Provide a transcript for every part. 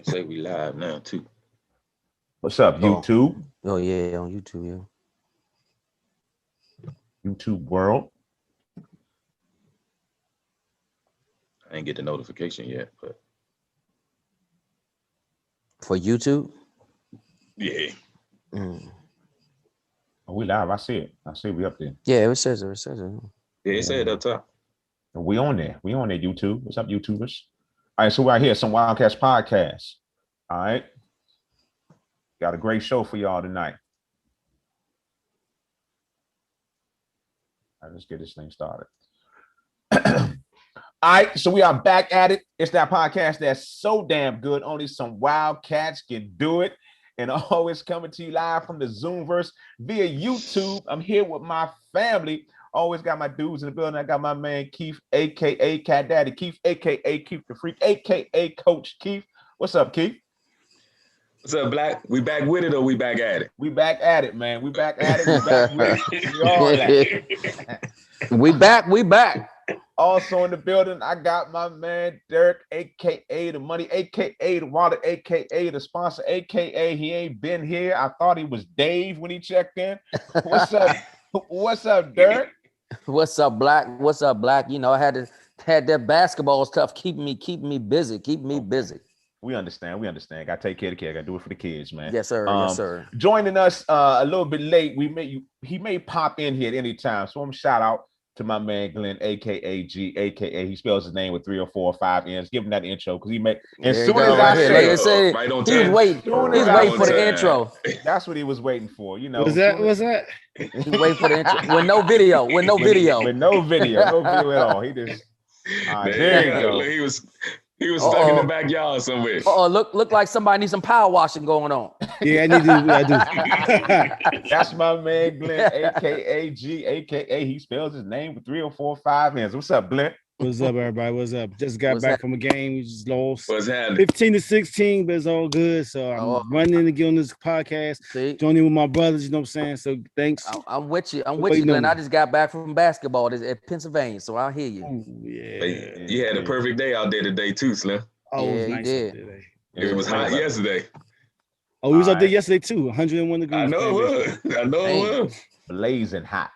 Say we live now too. What's up, YouTube? Oh yeah, on YouTube, yeah. YouTube world. I ain't get the notification yet, but For YouTube? yeah. Mm. Oh, we live. I see it. I see we up there. Yeah, it says it. It says it. Yeah, it said up top. We on there. We on there, YouTube. What's up, YouTubers? All right, so we're out here, some Wildcatz podcast. All right. Got a great show for y'all tonight. All right, let's get this thing started. All right, so we are back at it. It's that podcast that's so damn good. Only some Wildcats can do it. And always coming to you live from the Zoomverse via YouTube. I'm here with my family. Always got my dudes in the building. I got my man Keith, aka Cat Daddy Keith, aka Keith the Freak, aka Coach Keith. What's up, Keith? What's up, Black? We back with it or we back at it? We back at it, man. We back at it. We back with it. We all at it. We back. Also in the building, I got my man Derek, aka the Money, aka the Wallet, aka the sponsor, aka he ain't been here. I thought he was Dave when he checked in. What's up? What's up, Derek? What's up, Black? What's up, Black? You know, I had that basketball stuff keeping me busy. Busy. We understand. Got to take care of the kids. Got to do it for the kids, man. Yes, sir. Yes, sir. Joining us a little bit late. He may pop in here at any time. So I'm shout out to my man Glenn, aka G, aka he spells his name with 3 or 4 or 5 N's. Give him that intro because he made. As soon as I say, right on he was waiting. He was waiting for the intro. That's what he was waiting for. You know. Was that? He waiting for the intro with no video. With no video at all. He just. There you go. He was stuck in the backyard somewhere. Look like somebody needs some power washing going on. Yeah, I do. That's my man Glenn, aka G, aka he spells his name with 3 or 4 or 5 N's. What's up, Glenn? What's up, everybody? What's up? Just got back from a game. We just lost. What's happening? 15-16, but it's all good. So I'm running to get on this podcast. Joining with my brothers, you know what I'm saying? So thanks. I'm with you. Glenn. I just got back from basketball at Pennsylvania, so I'll hear you. Ooh, yeah. You had a perfect day out there today too, Slim. Oh, yeah, it was he nice did. Today. It was hot yesterday. Oh, we was out there yesterday too. 101 degrees. I know it was. Blazing hot.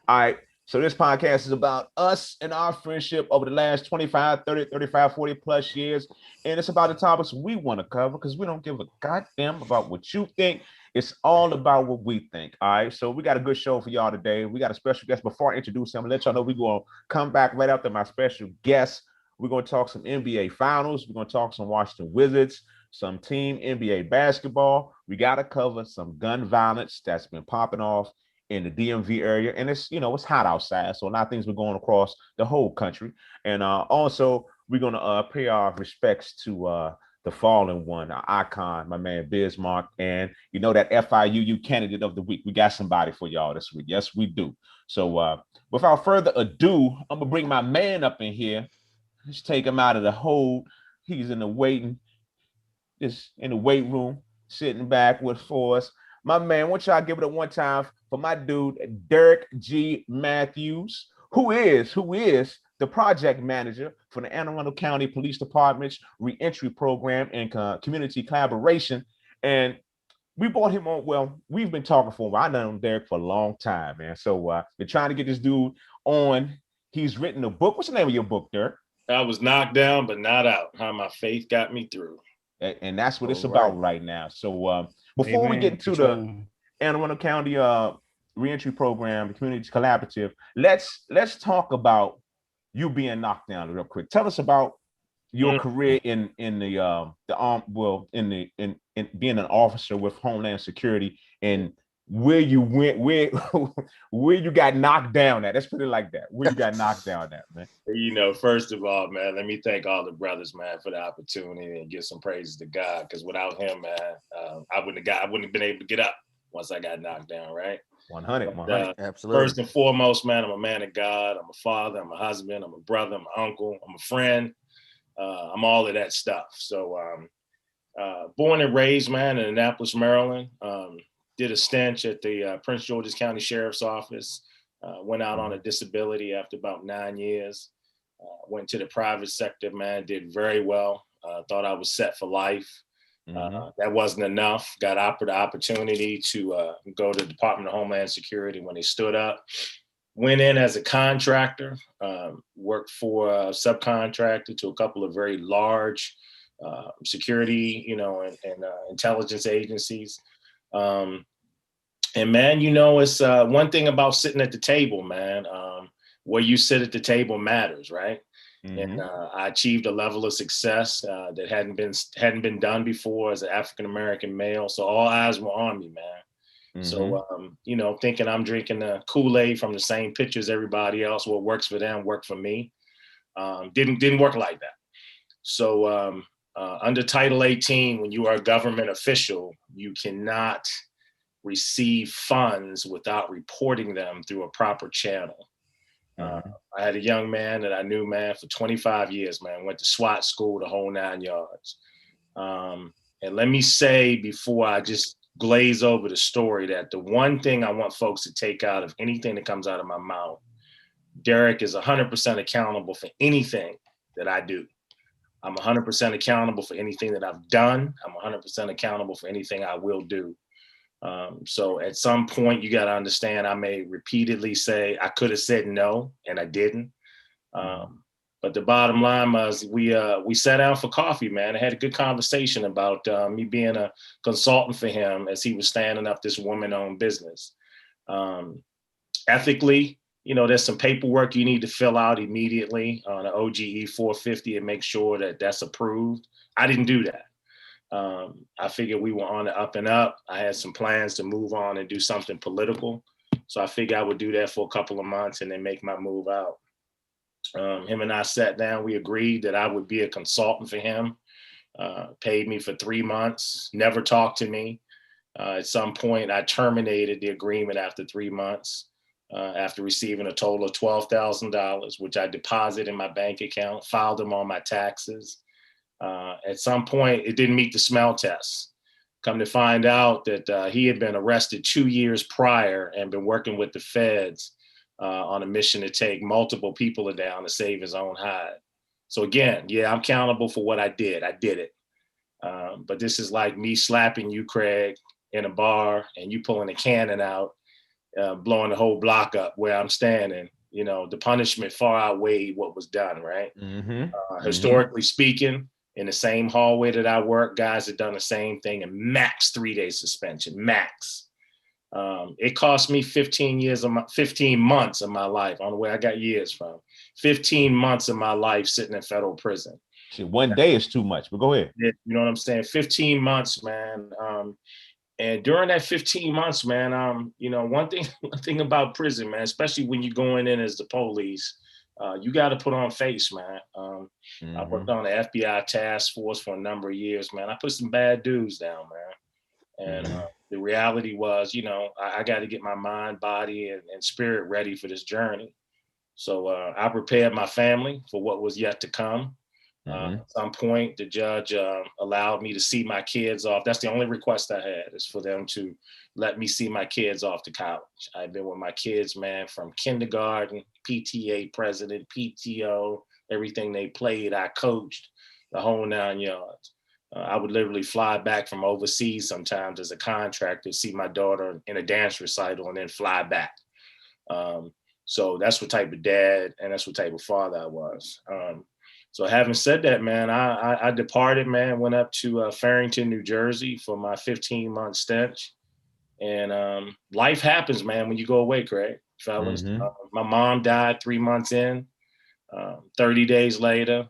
All right. So this podcast is about us and our friendship over the last 25, 30, 35, 40 plus years. And it's about the topics we want to cover because we don't give a goddamn about what you think. It's all about what we think. All right. So we got a good show for y'all today. We got a special guest. Before I introduce him, let y'all know we're going to come back right after my special guest. We're going to talk some NBA finals. We're going to talk some Washington Wizards, some team NBA basketball. We got to cover some gun violence that's been popping off in the DMV area, and it's it's hot outside, so a lot of things were going across the whole country. And also we're gonna pay our respects to the fallen one, our icon, my man Bismarck, and that FIUU candidate of the week. We got somebody for y'all this week. Yes, we do. So without further ado, I'm gonna bring my man up in here. Let's take him out of the hold. He's in the weight room, sitting back for us. My man, why don't y'all give it a one time for my dude, Derek G. Matthews, who is the project manager for the Anne Arundel County Police Department's reentry program and community collaboration. And we brought him on. Well, we've been talking for a while. I've known Derek for a long time, man. So we're trying to get this dude on. He's written a book. What's the name of your book, Derek? I was knocked down, but not out. How my faith got me through. And that's what it's about right now. So before we get into the Anne Arundel County reentry program, the community collaborative, let's talk about you being knocked down real quick. Tell us about your career in being an officer with Homeland Security and where you went, where you got knocked down at. Let's put it like that. Where you got knocked down at, man. First of all, man, let me thank all the brothers, man, for the opportunity and give some praises to God. Because without him, man, I wouldn't have been able to get up once I got knocked down, right? 100. Absolutely. First and foremost, man, I'm a man of God. I'm a father. I'm a husband. I'm a brother. I'm an uncle. I'm a friend. I'm all of that stuff. So, born and raised, man, in Annapolis, Maryland. Did a stint at the Prince George's County Sheriff's Office. Went out on a disability after about 9 years. Went to the private sector, man. Did very well. Thought I was set for life. That wasn't enough. Got offered the opportunity to go to the Department of Homeland Security when they stood up. Went in as a contractor, worked for a subcontractor to a couple of very large security, and intelligence agencies. And man, it's one thing about sitting at the table, man. Where you sit at the table matters, right? And I achieved a level of success that hadn't been done before as an African American male. So all eyes were on me, man. So thinking I'm drinking the Kool-Aid from the same pitcher as everybody else, what works for them worked for me. Didn't work like that. So under Title 18, when you are a government official, you cannot receive funds without reporting them through a proper channel. I had a young man that I knew, man, for 25 years, man, went to SWAT school, the whole 9 yards. And let me say, before I just glaze over the story, that the one thing I want folks to take out of anything that comes out of my mouth, Derek is 100% accountable for anything that I do. I'm 100% accountable for anything that I've done. I'm 100% accountable for anything I will do. So at some point, you got to understand, I may repeatedly say I could have said no, and I didn't. But the bottom line was we sat down for coffee, man. I had a good conversation about me being a consultant for him as he was standing up this woman-owned business. Ethically, there's some paperwork you need to fill out immediately on an OGE 450 and make sure that that's approved. I didn't do that. I figured we were on the up and up. I had some plans to move on and do something political. So I figured I would do that for a couple of months and then make my move out. Him and I sat down. We agreed that I would be a consultant for him. Paid me for 3 months, never talked to me. At some point, I terminated the agreement after 3 months, after receiving a total of $12,000, which I deposited in my bank account, filed them on my taxes. At some point, it didn't meet the smell test. Come to find out that he had been arrested 2 years prior and been working with the feds on a mission to take multiple people down to save his own hide. So again, yeah, I'm accountable for what I did. I did it. But this is like me slapping you, Craig, in a bar and you pulling a cannon out, blowing the whole block up where I'm standing. The punishment far outweighed what was done, right? Historically speaking, in the same hallway that I work, guys have done the same thing and max 3-day suspension, max. It cost me 15 months of my life. I don't know where I got years from. 15 months of my life sitting in federal prison. See, 1 day is too much, but go ahead. You know what I'm saying? 15 months, man. And during that 15 months, man, one thing about prison, man, especially when you're going in as the police, you got to put on face, man. I worked on the FBI task force for a number of years, man. I put some bad dudes down, man. And the reality was, I got to get my mind, body, and spirit ready for this journey. So I prepared my family for what was yet to come. At some point, the judge allowed me to see my kids off. That's the only request I had, is for them to let me see my kids off to college. I've been with my kids, man, from kindergarten, PTA president, PTO, everything they played, I coached, the whole 9 yards. I would literally fly back from overseas sometimes as a contractor, see my daughter in a dance recital, and then fly back. So that's what type of dad and that's what type of father I was. So having said that, man, I departed, man, went up to Farrington, New Jersey for my 15-month stint. And life happens, man, when you go away, Craig, fellas. My mom died 3 months in. 30 days later,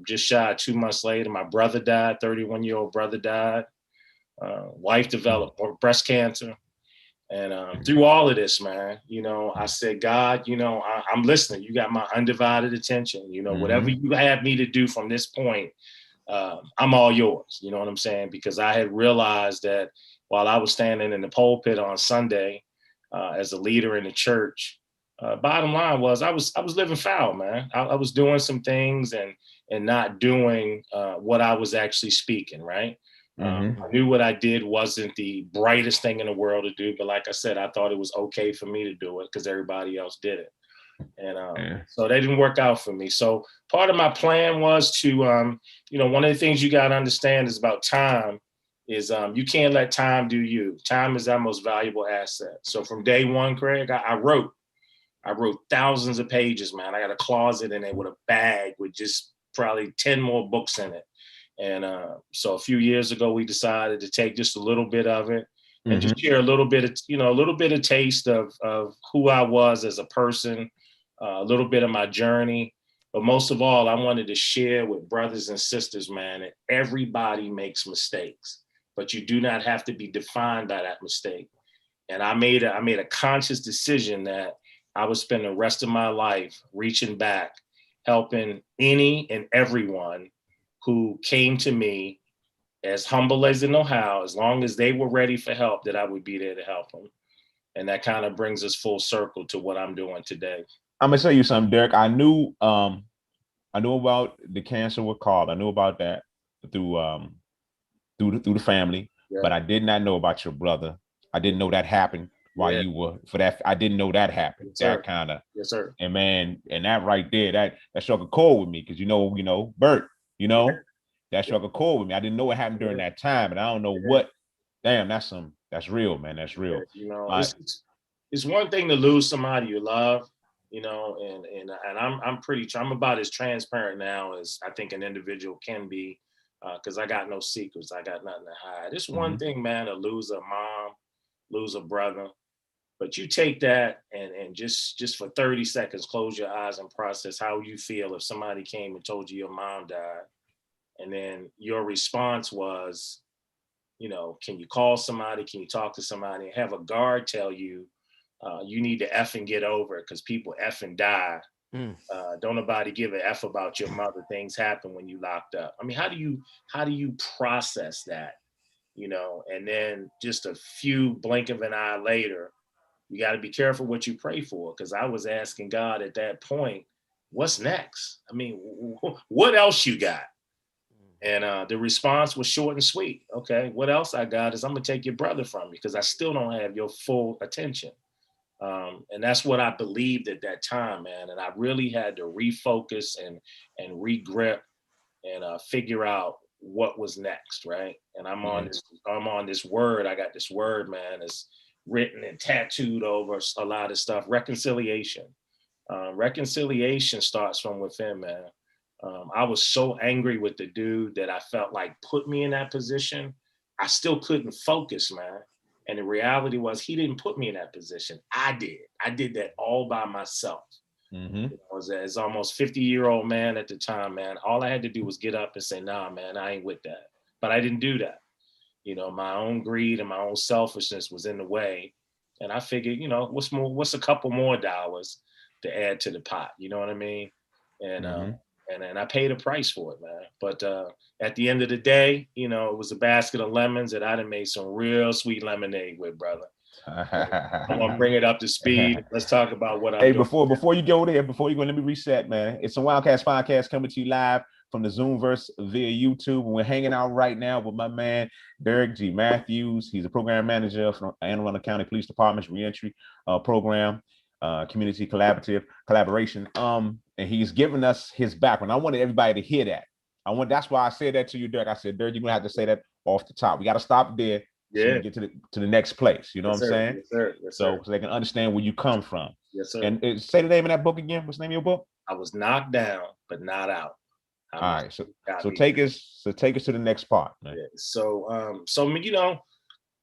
just shy of 2 months later, my brother died, 31-year-old brother died. Wife developed breast cancer. And through all of this, man, I said, God, I'm listening. You got my undivided attention. Whatever you have me to do from this point, I'm all yours. You know what I'm saying? Because I had realized that while I was standing in the pulpit on Sunday as a leader in the church, bottom line was I was living foul, man. I was doing some things and not doing what I was actually speaking, right? I knew what I did wasn't the brightest thing in the world to do, but like I said, I thought it was okay for me to do it because everybody else did it. And so they didn't work out for me. So part of my plan was to, one of the things you got to understand is about time is you can't let time do you. Time is our most valuable asset. So from day one, Craig, I wrote thousands of pages, man. I got a closet in there with a bag with just probably 10 more books in it. And so a few years ago, we decided to take just a little bit of it and just share a little bit of taste of who I was as a person, a little bit of my journey. But most of all, I wanted to share with brothers and sisters, man, that everybody makes mistakes, but you do not have to be defined by that mistake. And I made a conscious decision that I would spend the rest of my life reaching back, helping any and everyone who came to me, as humble as they know how, as long as they were ready for help, that I would be there to help them. And that kind of brings us full circle to what I'm doing today. I'm gonna tell you something, Derek. I knew about the cancer with Carl. I knew about that through the family, but I did not know about your brother. I didn't know that happened while you were for that. I didn't know that happened. Yes, that kind of. Yes, sir. And man, and that right there, that struck a chord with me because Bert, that struck a chord with me. I didn't know what happened during that time, and I don't know what. Damn, that's real, man. That's real. It's one thing to lose somebody you love, and I'm about as transparent now as I think an individual can be, because I got no secrets. I got nothing to hide. It's one thing, man, to lose a mom, lose a brother, but you take that and just for 30 seconds, close your eyes and process how you feel if somebody came and told you your mom died. And then your response was, can you call somebody? Can you talk to somebody? And have a guard tell you, you need to effing get over it because people effing die. Don't nobody give a F about your mother. Things happen when you locked up. I mean, how do you process that? And then just a few blink of an eye later, you got to be careful what you pray for. Because I was asking God at that point, what's next? I mean, what else you got? And the response was short and sweet. Okay, what else I got is I'm going to take your brother from you because I still don't have your full attention. And that's what I believed at that time, man. And I really had to refocus and regrip and figure out what was next, right? And I'm on this word. I got this word, man. It's written and tattooed over a lot of stuff. Reconciliation. Reconciliation starts from within, man. I was so angry with the dude that I felt like put me in that position. I still couldn't focus, man. And the reality was he didn't put me in that position. I did. I did that all by myself. As almost 50-year-old man at the time, man, all I had to do was get up and say, nah, man, I ain't with that. But I didn't do that. My own greed and my own selfishness was in the way. And I figured, what's a couple more dollars to add to the pot? You know what I mean? And and I paid a price for it, man. But at the end of the day, it was a basket of lemons that I done made some real sweet lemonade with, brother. I'm gonna bring it up to speed. Let's talk about what I'm doing. Before you go there, let me reset, man. It's a Wildcatz podcast coming to you live from the Zoomverse via YouTube. And we're hanging out right now with my man, Derek G. Matthews. He's a program manager from Anne Arundel County Police Department's reentry program, community collaboration. And he's giving us his background. I wanted everybody to hear that. That's why I said that to you, Derek. I said, Derek, you're gonna have to say that off the top. We got to stop there. So we get to the next place. You know what I'm saying? Yes, sir. Yes, so they can understand where you come from. Yes, sir. And say the name of that book again. What's the name of your book? I was knocked down, but not out. All right. So take us to the next part, man. Yeah. So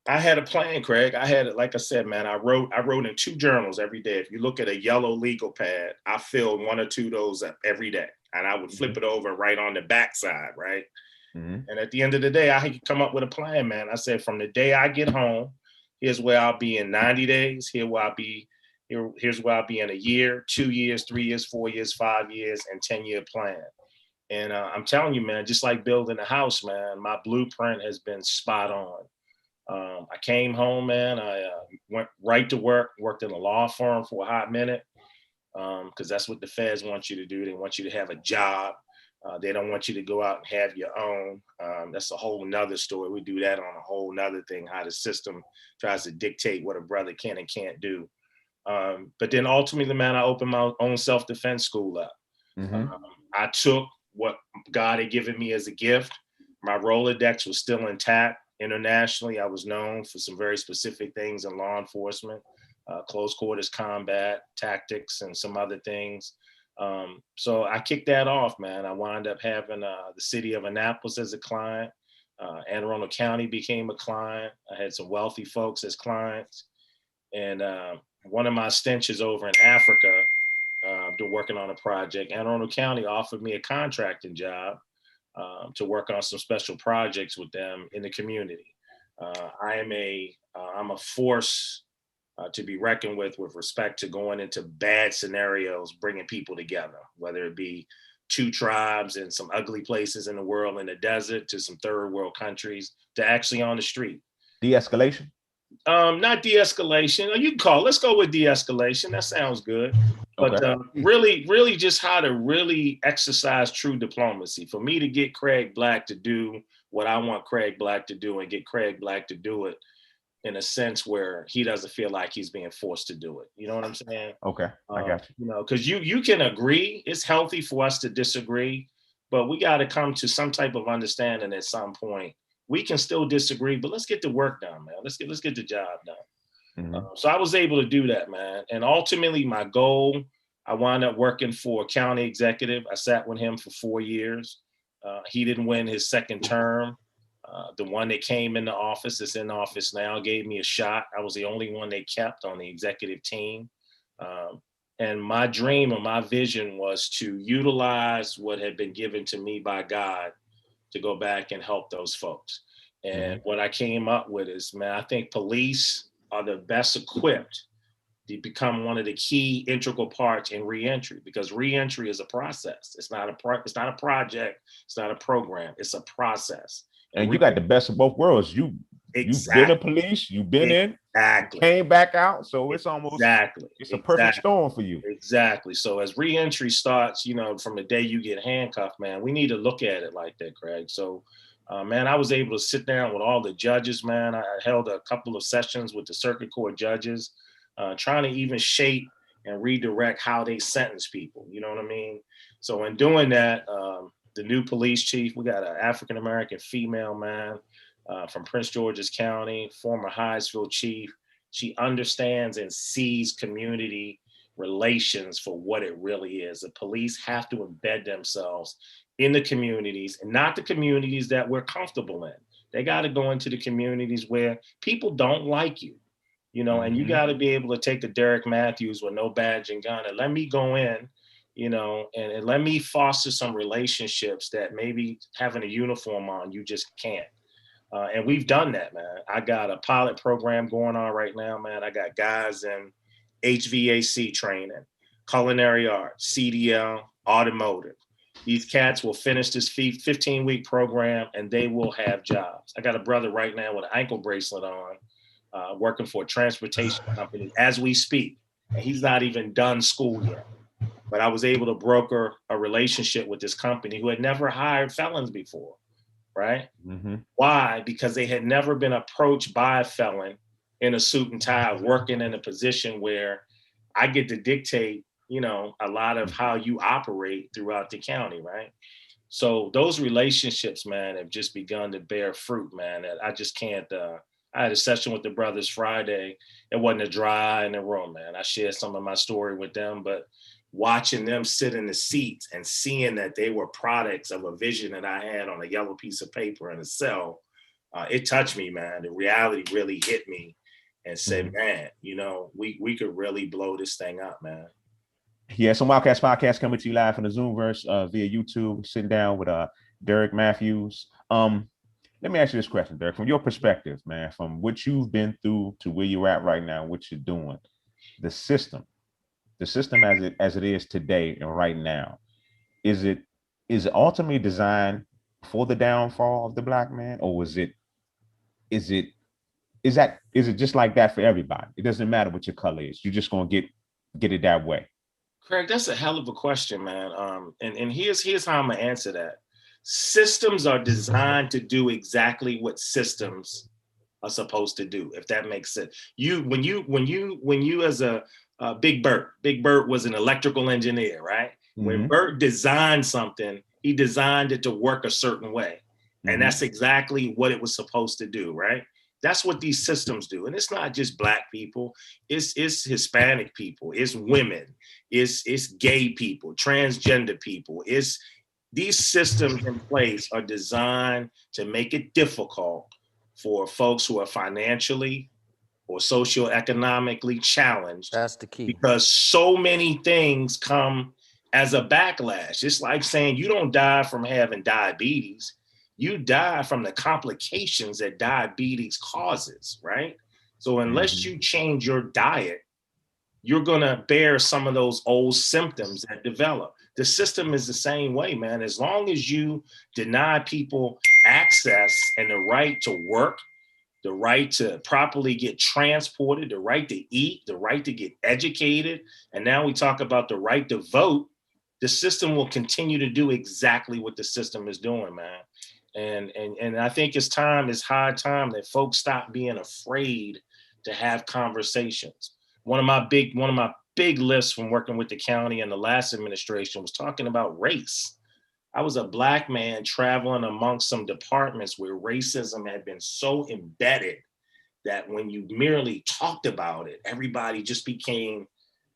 I had a plan, Craig. I had it, like I said, man, I wrote in 2 journals every day. If you look at a yellow legal pad, I filled 1 or 2 of those up every day. And I would flip it over right on the backside, right? And at the end of the day, I had to come up with a plan, man. I said, from the day I get home, here's where I'll be in 90 days. Here's where I'll be in a year, 2 years, 3 years, 4 years, 5 years, and 10-year plan. And I'm telling you, man, just like building a house, man, my blueprint has been spot on. I came home, man. I went right to work, worked in a law firm for a hot minute, because that's what the feds want you to do. They want you to have a job. They don't want you to go out and have your own. That's a whole nother story. We do that on a whole nother thing, how the system tries to dictate what a brother can and can't do. But then ultimately, man, I opened my own self-defense school up. I took what God had given me as a gift. My Rolodex was still intact. Internationally, I was known for some very specific things in law enforcement, close quarters combat, tactics, and some other things. So I kicked that off, man. I wound up having the city of Annapolis as a client. Anne Arundel County became a client. I had some wealthy folks as clients. And one of my stenches over in Africa, been working on a project. Anne Arundel County offered me a contracting job to work on some special projects with them in the community. I'm a force to be reckoned with respect to going into bad scenarios, bringing people together, whether it be two tribes in some ugly places in the world, in the desert, to some third world countries, to actually on the street. De-escalation? Not de-escalation. You can call, let's go with de-escalation. That sounds good. But Okay. really just how to really exercise true diplomacy. For me to get Craig Black to do what I want Craig Black to do, and get Craig Black to do it in a sense where he doesn't feel like he's being forced to do it. You know what I'm saying? Okay, I got you. You know, because you can agree. It's healthy for us to disagree, but we got to come to some type of understanding at some point. We can still disagree, but let's get the work done, man. Let's get the job done. So I was able to do that, man. And ultimately, my goal, I wound up working for a county executive. I sat with him for 4 years. He didn't win his second term. The one that came in the office, that's in office now, gave me a shot. I was the only one they kept on the executive team. And my dream or my vision was to utilize what had been given to me by God to go back and help those folks. And what I came up with is, man, I think police are the best equipped to become one of the key integral parts in reentry, because reentry is a process. It's not a project. It's not a program. It's a process. And you got the best of both worlds. You've been a police, you've been in, came back out. So it's almost it's a perfect storm for you. Exactly. So as reentry starts, you know, from the day you get handcuffed, man, we need to look at it like that, Craig. So man, I was able to sit down with all the judges, man. I held a couple of sessions with the circuit court judges, trying to even shape and redirect how they sentence people. You know what I mean? So in doing that, the new police chief, we got an African-American female, man, from Prince George's County, former Hyattsville chief. She understands and sees community relations for what it really is. The police have to embed themselves in the communities, and not the communities that we're comfortable in. They got to go into the communities where people don't like you, you know, and you got to be able to take the Derek Matthews with no badge and gun and let me go in, you know, and let me foster some relationships that maybe having a uniform on, you just can't. And we've done that, man. I got a pilot program going on right now, man. I got guys in HVAC training, culinary arts, CDL, automotive. These cats will finish this 15-week program and they will have jobs. I got a brother right now with an ankle bracelet on, working for a transportation company as we speak. And he's not even done school yet. But I was able to broker a relationship with this company who had never hired felons before, right? Why? Because they had never been approached by a felon in a suit and tie, working in a position where I get to dictate, you know, a lot of how you operate throughout the county, right? So those relationships, man, have just begun to bear fruit, man. I just can't, I had a session with the brothers Friday. It wasn't a dry in the room, man. I shared some of my story with them, but watching them sit in the seats and seeing that they were products of a vision that I had on a yellow piece of paper in a cell, it touched me, man. The reality really hit me and said, man, you know, we could really blow this thing up, man. Yeah, so Wildcatz podcast coming to you live from the Zoomverse via YouTube, sitting down with Derek Matthews. Let me ask you this question, Derek, from your perspective, man, from what you've been through to where you're at right now, what you're doing, the system as it is today and right now, is it ultimately designed for the downfall of the Black man, or is it just like that for everybody? It doesn't matter what your color is. You're just gonna get it that way. Craig, that's a hell of a question, man. And here's how I'm gonna answer that. Systems are designed to do exactly what systems are supposed to do, if that makes sense. When you as a Big Bert. Big Bert was an electrical engineer, right? When Bert designed something, he designed it to work a certain way. And that's exactly what it was supposed to do, right? That's what these systems do. And it's not just Black people, it's Hispanic people, it's women, it's gay people, transgender people. It's these systems in place are designed to make it difficult for folks who are financially or socioeconomically challenged. That's the key. Because so many things come as a backlash. It's like saying you don't die from having diabetes. You die from the complications that diabetes causes, right? So unless you change your diet, you're gonna bear some of those old symptoms that develop. The system is the same way, man. As long as you deny people access and the right to work, the right to properly get transported, the right to eat, the right to get educated, and now we talk about the right to vote, the system will continue to do exactly what the system is doing, man. And I think it's high time that folks stop being afraid to have conversations. One of my big lists from working with the county and the last administration was talking about race. I was a Black man traveling amongst some departments where racism had been so embedded that when you merely talked about it, everybody just became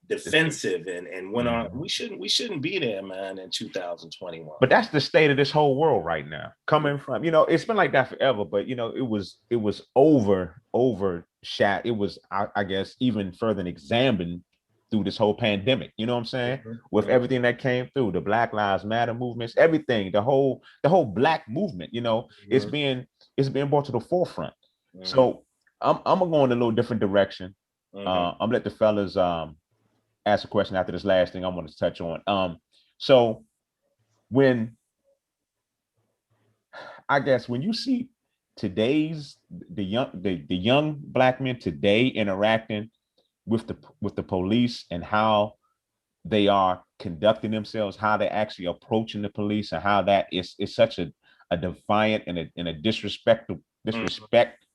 defensive and went on. We shouldn't be there, man, in 2021. But that's the state of this whole world right now. Coming from, it's been like that forever, but it was overshot. It was, I guess, even further examined through this whole pandemic. You know what I'm saying? With everything that came through, the Black Lives Matter movements, everything, the whole Black movement, it's being brought to the forefront. So I'm gonna go in a little different direction. I'm gonna let the fellas ask a question after this last thing I want to touch on. So when you see today's the young Black men today interacting with the police and how they are conducting themselves, how they're actually approaching the police, and how that is such a defiant and a disrespect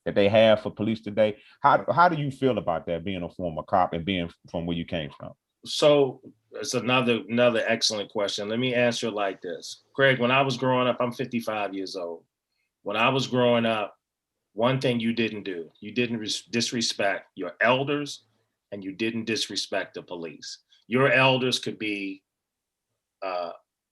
that they have for police today. How do you feel about that, being a former cop and being from where you came from? So it's another excellent question. Let me answer it like this. Craig, when I was growing up, I'm 55 years old. When I was growing up, one thing you didn't do, you didn't disrespect your elders, and you didn't disrespect the police. Your elders could be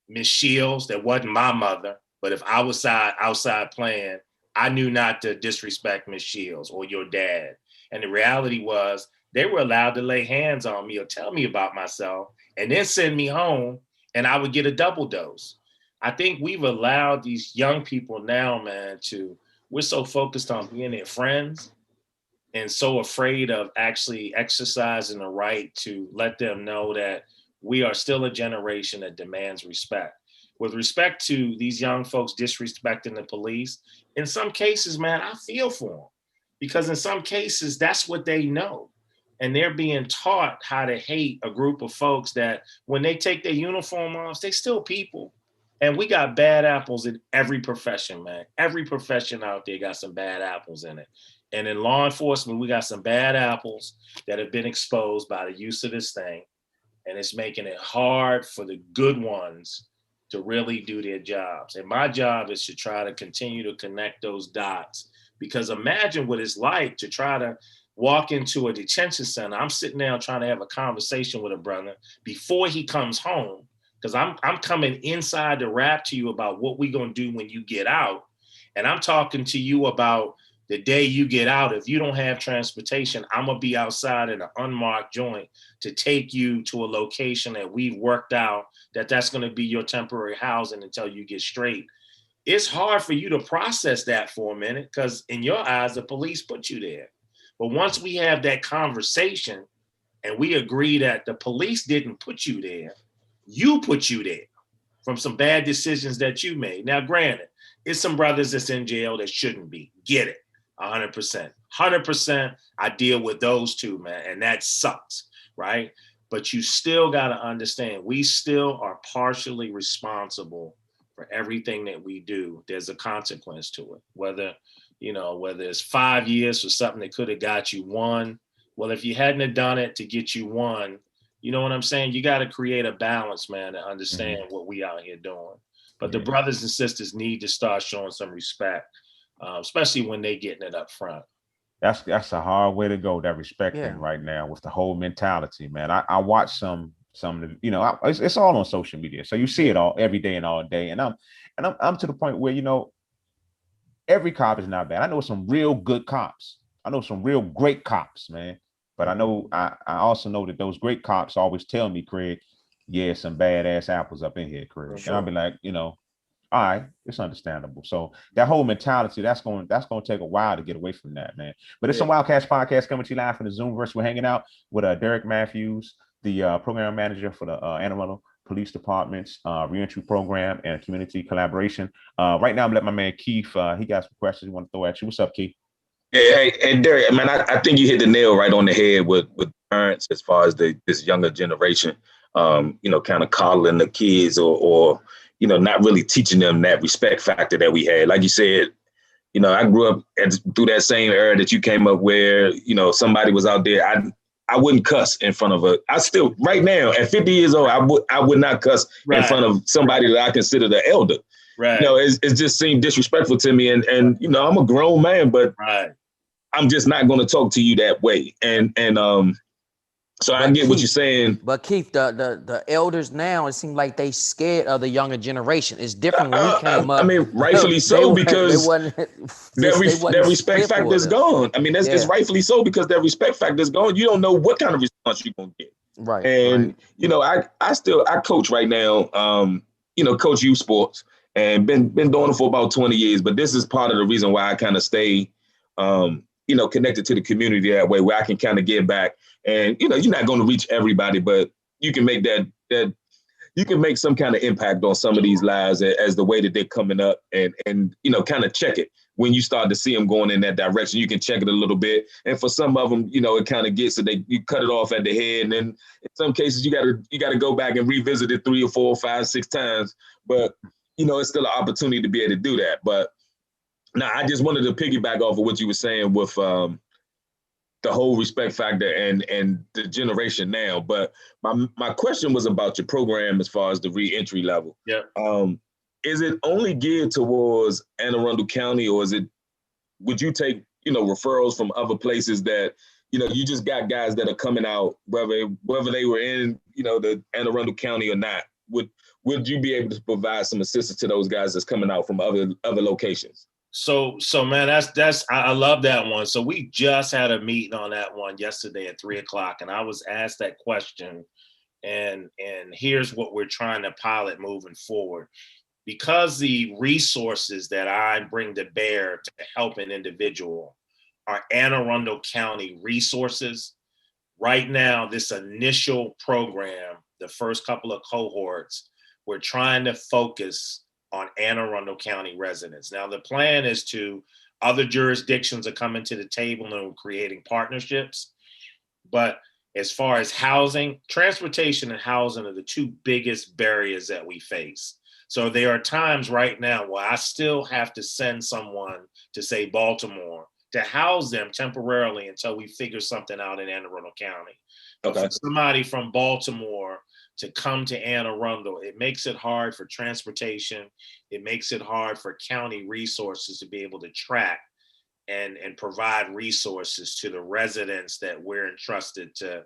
Miss Shields, that wasn't my mother, but if I was outside playing, I knew not to disrespect Miss Shields or your dad. And the reality was they were allowed to lay hands on me or tell me about myself and then send me home, and I would get a double dose. I think we've allowed these young people now, man, we're so focused on being their friends and so afraid of actually exercising the right to let them know that we are still a generation that demands respect. With respect to these young folks disrespecting the police, in some cases, man, I feel for them, because in some cases, that's what they know. And they're being taught how to hate a group of folks that when they take their uniform off, they still people. And we got bad apples in every profession, man. Every profession out there got some bad apples in it. And in law enforcement, we got some bad apples that have been exposed by the use of this thing. And it's making it hard for the good ones to really do their jobs. And my job is to try to continue to connect those dots, because imagine what it's like to try to walk into a detention center. I'm sitting down trying to have a conversation with a brother before he comes home, because I'm coming inside to rap to you about what we're going to do when you get out. And I'm talking to you about the day you get out. If you don't have transportation, I'm going to be outside in an unmarked joint to take you to a location that we've worked out that's going to be your temporary housing until you get straight. It's hard for you to process that for a minute, because in your eyes, the police put you there. But once we have that conversation and we agree that the police didn't put you there, you put you there from some bad decisions that you made. Now, granted, it's some brothers that's in jail that shouldn't be. Get it. 100%. 100%. I deal with those too, man. And that sucks, right? But you still got to understand, we still are partially responsible for everything that we do. There's a consequence to it. Whether it's 5 years for something that could have got you 1, Well, if you hadn't have done it to get you one, you know what I'm saying? You got to create a balance, man, to understand what we out here doing. But the brothers and sisters need to start showing some respect, especially when they getting it up front. That's a hard way to go. That respect thing right now with the whole mentality, man. I watch some, you know, it's all on social media, so you see it all every day and all day. And I'm to the point where, you know, every cop is not bad. I know some real good cops. I know some real great cops, man. But I know I also know that those great cops always tell me, Craig, yeah, some badass apples up in here, Craig. Sure. And I'll be like, you know, all right, it's understandable. So that whole mentality, that's going to take a while to get away from that, man. But it's some Wildcatz podcast coming to you live from the Zoomverse. We're hanging out with Derek Matthews, the program manager for the Anne Arundel Police Department's reentry program and community collaboration. Right now, I'm letting my man Keith. He got some questions he want to throw at you. What's up, Keith? Hey, Derek, man, I think you hit the nail right on the head with parents as far as this younger generation, you know, kind of coddling the kids or you know, not really teaching them that respect factor that we had. Like you said, you know, I grew up through that same era that you came up where, you know, somebody was out there. I wouldn't cuss in front of I still, right now, at 50 years old, I would not cuss in front of somebody that I consider the elder. Right. You know, it just seemed disrespectful to me. And you know, I'm a grown man, but I'm just not going to talk to you that way. So I get what you're saying. But Keith, the elders now, it seems like they scared of the younger generation. It's different when we came up. I mean, rightfully so, because that respect factor is gone. I mean, it's rightfully so, because that respect factor is gone. You don't know what kind of response you're going to get. Right. And, you know, I coach right now, you know, coach youth sports, and been doing it for about 20 years. But this is part of the reason why I kind of stay, you know, connected to the community that way, where I can kind of give back. And, you know, you're not going to reach everybody, but you can make you can make some kind of impact on some of these lives as the way that they're coming up, and you know, kind of check it. When you start to see them going in that direction, you can check it a little bit. And for some of them, you know, it kind of gets so you cut it off at the head. And then in some cases, you got to go back and revisit it 3 or 4 or 5, 6 times. But, you know, it's still an opportunity to be able to do that. But now I just wanted to piggyback off of what you were saying with the whole respect factor and the generation now. But my question was about your program as far as the reentry level. Yeah. Is it only geared towards Anne Arundel County, or would you take, you know, referrals from other places that, you know, you just got guys that are coming out, whether they were in, you know, the Anne Arundel County or not? Would you be able to provide some assistance to those guys that's coming out from other locations? So man, I love that one. So we just had a meeting on that one yesterday at 3:00, and I was asked that question, and here's what we're trying to pilot moving forward. Because the resources that I bring to bear to help an individual are Anne Arundel County resources. Right now, this initial program, the first couple of cohorts, we're trying to focus on Anne Arundel County residents. Now, the plan is other jurisdictions are coming to the table and we're creating partnerships. But as far as housing, transportation and housing are the 2 biggest barriers that we face. So there are times right now where I still have to send someone to, say, Baltimore to house them temporarily until we figure something out in Anne Arundel County. Okay. For somebody from Baltimore to come to Anne Arundel, it makes it hard for transportation. It makes it hard for county resources to be able to track and provide resources to the residents that we're entrusted to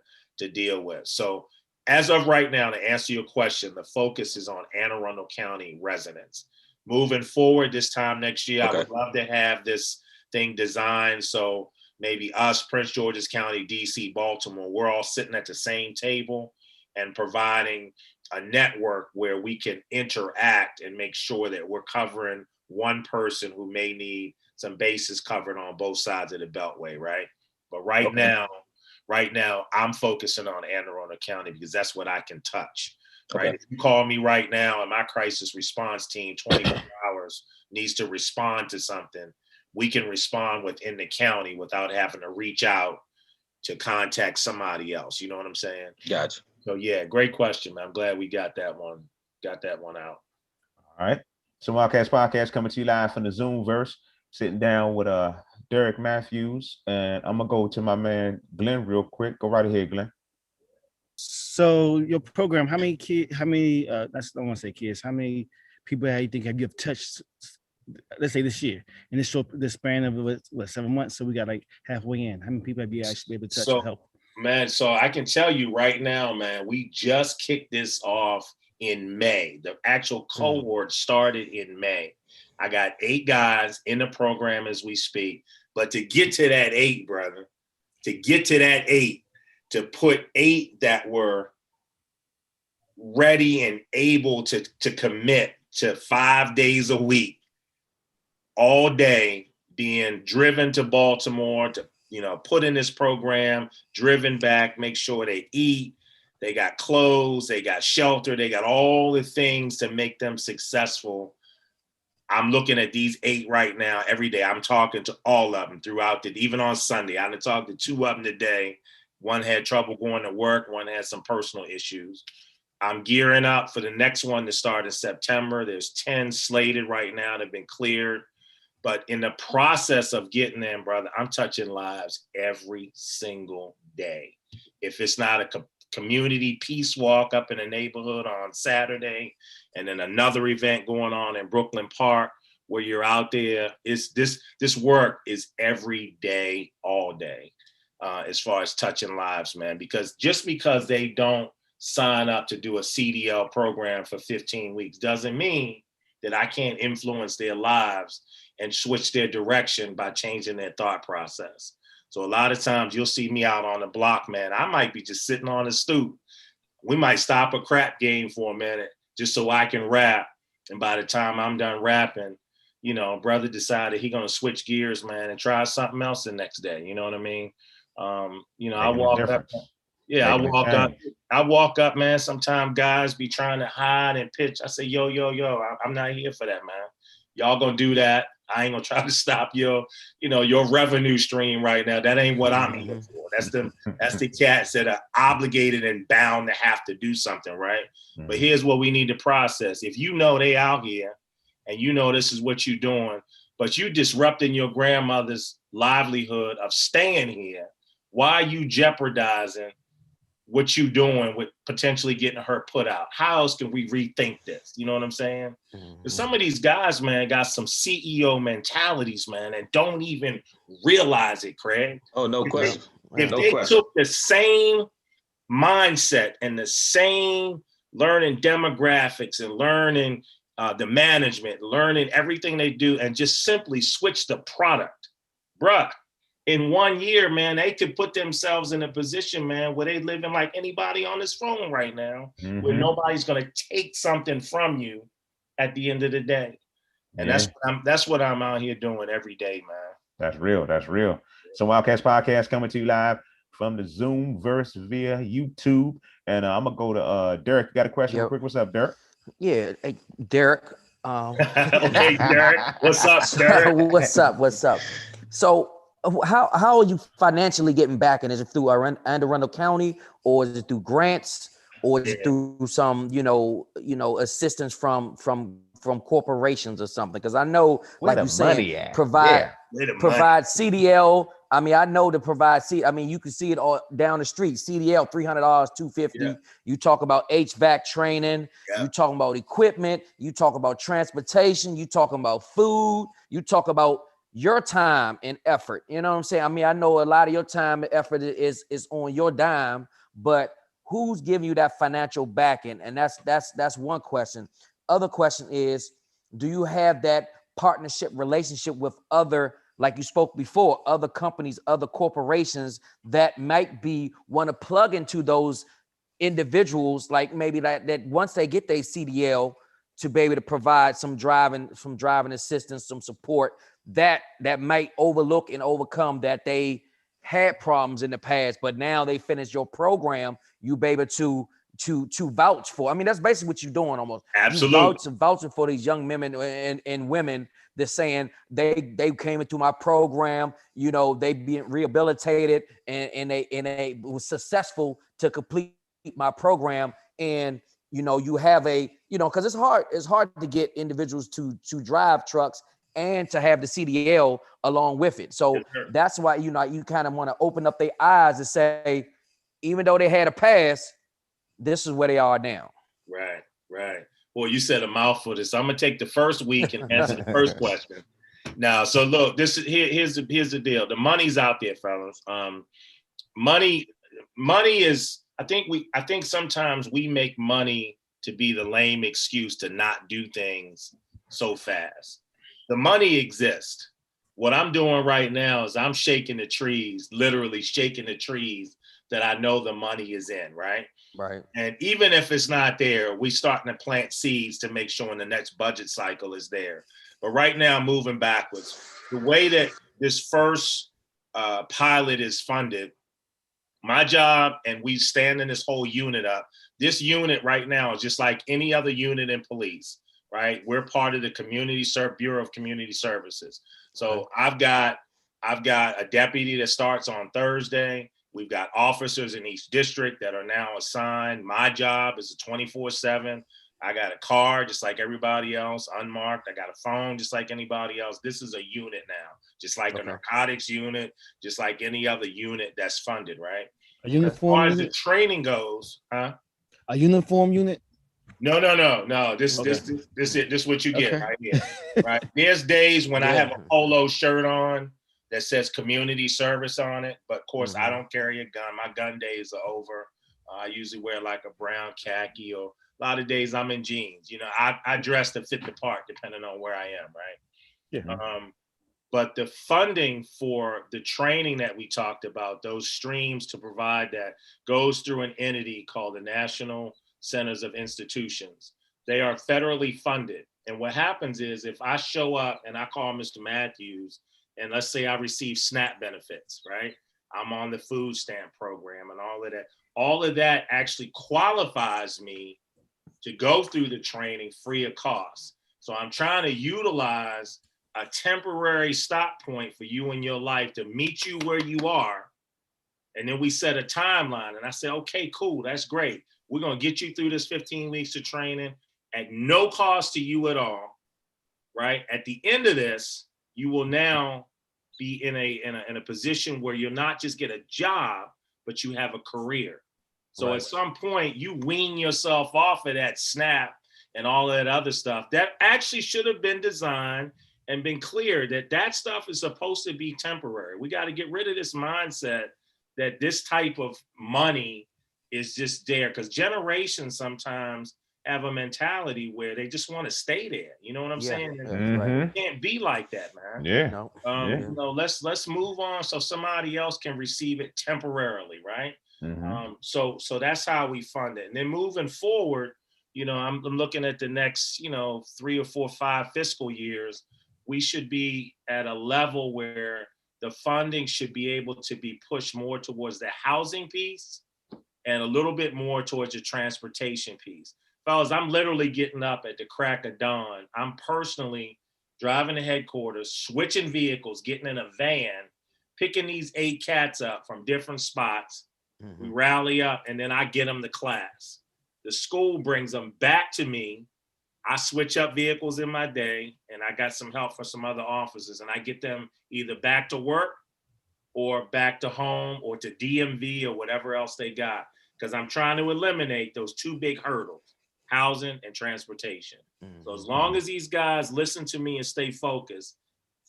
deal with. So as of right now, to answer your question, the focus is on Anne Arundel County residents. Moving forward this time next year, I would love to have this thing designed so maybe us, Prince George's County, DC, Baltimore, we're all sitting at the same table and providing a network where we can interact and make sure that we're covering one person who may need some bases covered on both sides of the Beltway, right? But right now, I'm focusing on Anne Arundel County because that's what I can touch, right? If you call me right now and my crisis response team, 24 hours, needs to respond to something, we can respond within the county without having to reach out to contact somebody else. You know what I'm saying? Gotcha. So yeah, great question, man. I'm glad we got that one out. All right. So Wildcatz podcast coming to you live from the Zoomverse, sitting down with Derek Matthews, and I'm gonna go to my man Glenn real quick. Go right ahead, Glenn. So your program, how many kids? How many? That's I don't want to say kids. How many people have you think have you touched? Let's say this year in this short this span of what 7 months. So we got like halfway in. How many people have you actually been able to touch or help? Man, so I can tell you right now, man, we just kicked this off in May. The actual cohort started in May. I got 8 guys in the program as we speak. But to get to that 8, brother, to put 8 that were ready and able to commit to 5 days a week, all day, being driven to Baltimore to put in this program, driven back, make sure they eat, they got clothes, they got shelter, they got all the things to make them successful. I'm looking at these 8 right now every day. I'm talking to all of them throughout even on Sunday. I talked to 2 of them today. One had trouble going to work. One had some personal issues. I'm gearing up for the next one to start in September. There's 10 slated right now that have been cleared. But in the process of getting them, brother, I'm touching lives every single day. If it's not a community peace walk up in the neighborhood on Saturday, and then another event going on in Brooklyn Park where you're out there, it's this work is every day, all day, as far as touching lives, man. Because just because they don't sign up to do a CDL program for 15 weeks doesn't mean that I can't influence their lives and switch their direction by changing their thought process. So a lot of times you'll see me out on the block, man. I might be just sitting on the stoop. We might stop a crap game for a minute just so I can rap. And by the time I'm done rapping, brother decided he gonna switch gears, man, and try something else the next day. You know what I mean? I walk up. Yeah, I walk up, man. Sometimes guys be trying to hide and pitch. I say, yo, I'm not here for that, man. Y'all gonna do that. I ain't gonna try to stop your revenue stream right now. That ain't what I'm here for. That's the cats that are obligated and bound to have to do something, right? Mm-hmm. But here's what we need to process. If they out here and this is what you're doing, but you disrupting your grandmother's livelihood of staying here, why are you jeopardizing what you doing with potentially getting her put out? How else can we rethink this? You know what I'm saying? Mm-hmm. Some of these guys, man, got some CEO mentalities, man, and don't even realize it, Craig. Oh, no question. If they took the same mindset and the same learning demographics and learning the management, learning everything they do, and just simply switch the product, bruh, in 1 year, man, they could put themselves in a position, man, where they living like anybody on this phone right now, where nobody's going to take something from you at the end of the day. And that's what I'm out here doing every day, man. That's real. So Wildcatz Podcast coming to you live from the Zoomverse via YouTube. And I'm going to go to Derek. You got a question real quick? What's up, Derek? Yeah, hey, Derek. Okay, Derek. What's up, Derek? What's up? So, how are you financially getting back? And is it through Anne Arundel County, or is it through grants, or is it through some assistance from corporations or something? Because I know, like you said, provide CDL. I mean, I know to provide you can see it all down the street. CDL $300, $250. Yeah. You talk about HVAC training. Yeah. You talking about equipment. You talk about transportation. You talking about food. You talk about your time and effort. You know what I'm saying? I mean, I know a lot of your time and effort is on your dime, but who's giving you that financial backing? And that's one question. Other question is, do you have that partnership relationship with other, like you spoke before, other companies, other corporations that might want to plug into those individuals, like maybe that once they get their CDL, to be able to provide some driving assistance, some support that might overlook and overcome that they had problems in the past, but now they finished your program, you be able to vouch for. I mean, that's basically what you're doing almost. Absolutely. Vouching for these young men and women. They're saying they came into my program, they being rehabilitated and they was successful to complete my program. And you have because it's hard to get individuals to drive trucks and to have the CDL along with it. So Yes, sir. that's why, you know, you kind of want to open up their eyes and say, even though they had a past, this is where they are now. Right, right. Well, you said a mouthful. So I'm gonna take the first week and answer the first question. Now, so look, here's the deal. The money's out there, fellas. Money is. I think sometimes we make money to be the lame excuse to not do things so fast. The money exists. What I'm doing right now is I'm shaking the trees, literally shaking the trees that I know the money is in, right? Right. And even if it's not there, we starting to plant seeds to make sure in the next budget cycle is there. But right now, moving backwards, the way that this first pilot is funded, my job, and we standing this whole unit up. This unit right now is just like any other unit in police, right? We're part of the Bureau of Community Services. So I've got a deputy that starts on Thursday. We've got officers in each district that are now assigned. My job is a 24/7. I got a car just like everybody else, unmarked. I got a phone just like anybody else. This is a unit now, just like a narcotics unit, just like any other unit that's funded, right? A uniform as far as unit? the training goes, huh? A uniform unit? No. This what you get right here. Right. There's days when I have a polo shirt on that says community service on it, but of course I don't carry a gun. My gun days are over. I usually wear like a brown khaki, or a lot of days I'm in jeans. You know, I dress to fit the part depending on where I am, right? Yeah. But the funding for the training that we talked about, those streams to provide that, goes through an entity called the National Centers of Institutions. They are federally funded. And what happens is if I show up and I call Mr. Matthews, and let's say I receive SNAP benefits, right? I'm on the food stamp program and all of that. All of that actually qualifies me to go through the training free of cost. So I'm trying to utilize a temporary stop point for you in your life to meet you where you are. And then we set a timeline. And I say, okay, cool, that's great. We're going to get you through this 15 weeks of training at no cost to you at all, right? At the end of this, you will now be in a position where you'll not just get a job, but you have a career. So at some point, you wean yourself off of that SNAP and all of that other stuff. That actually should have been designed and been clear that stuff is supposed to be temporary. We got to get rid of this mindset that this type of money is just there, because generations sometimes have a mentality where they just want to stay there. You know what I'm saying? It can't be like that, man. Yeah. You know, let's move on so somebody else can receive it temporarily, right? So that's how we fund it. And then moving forward, you know, I'm looking at the next, you know, 3 or 4, 5 fiscal years. We should be at a level where the funding should be able to be pushed more towards the housing piece and a little bit more towards the transportation piece. Fellas, I'm literally getting up at the crack of dawn. I'm personally driving to headquarters, switching vehicles, getting in a van, picking these 8 cats up from different spots. We rally up, and then I get them to class. The school brings them back to me. I switch up vehicles in my day, and I got some help from some other officers, and I get them either back to work or back to home or to DMV or whatever else they got, because I'm trying to eliminate those 2 big hurdles, housing and transportation. So as long as these guys listen to me and stay focused,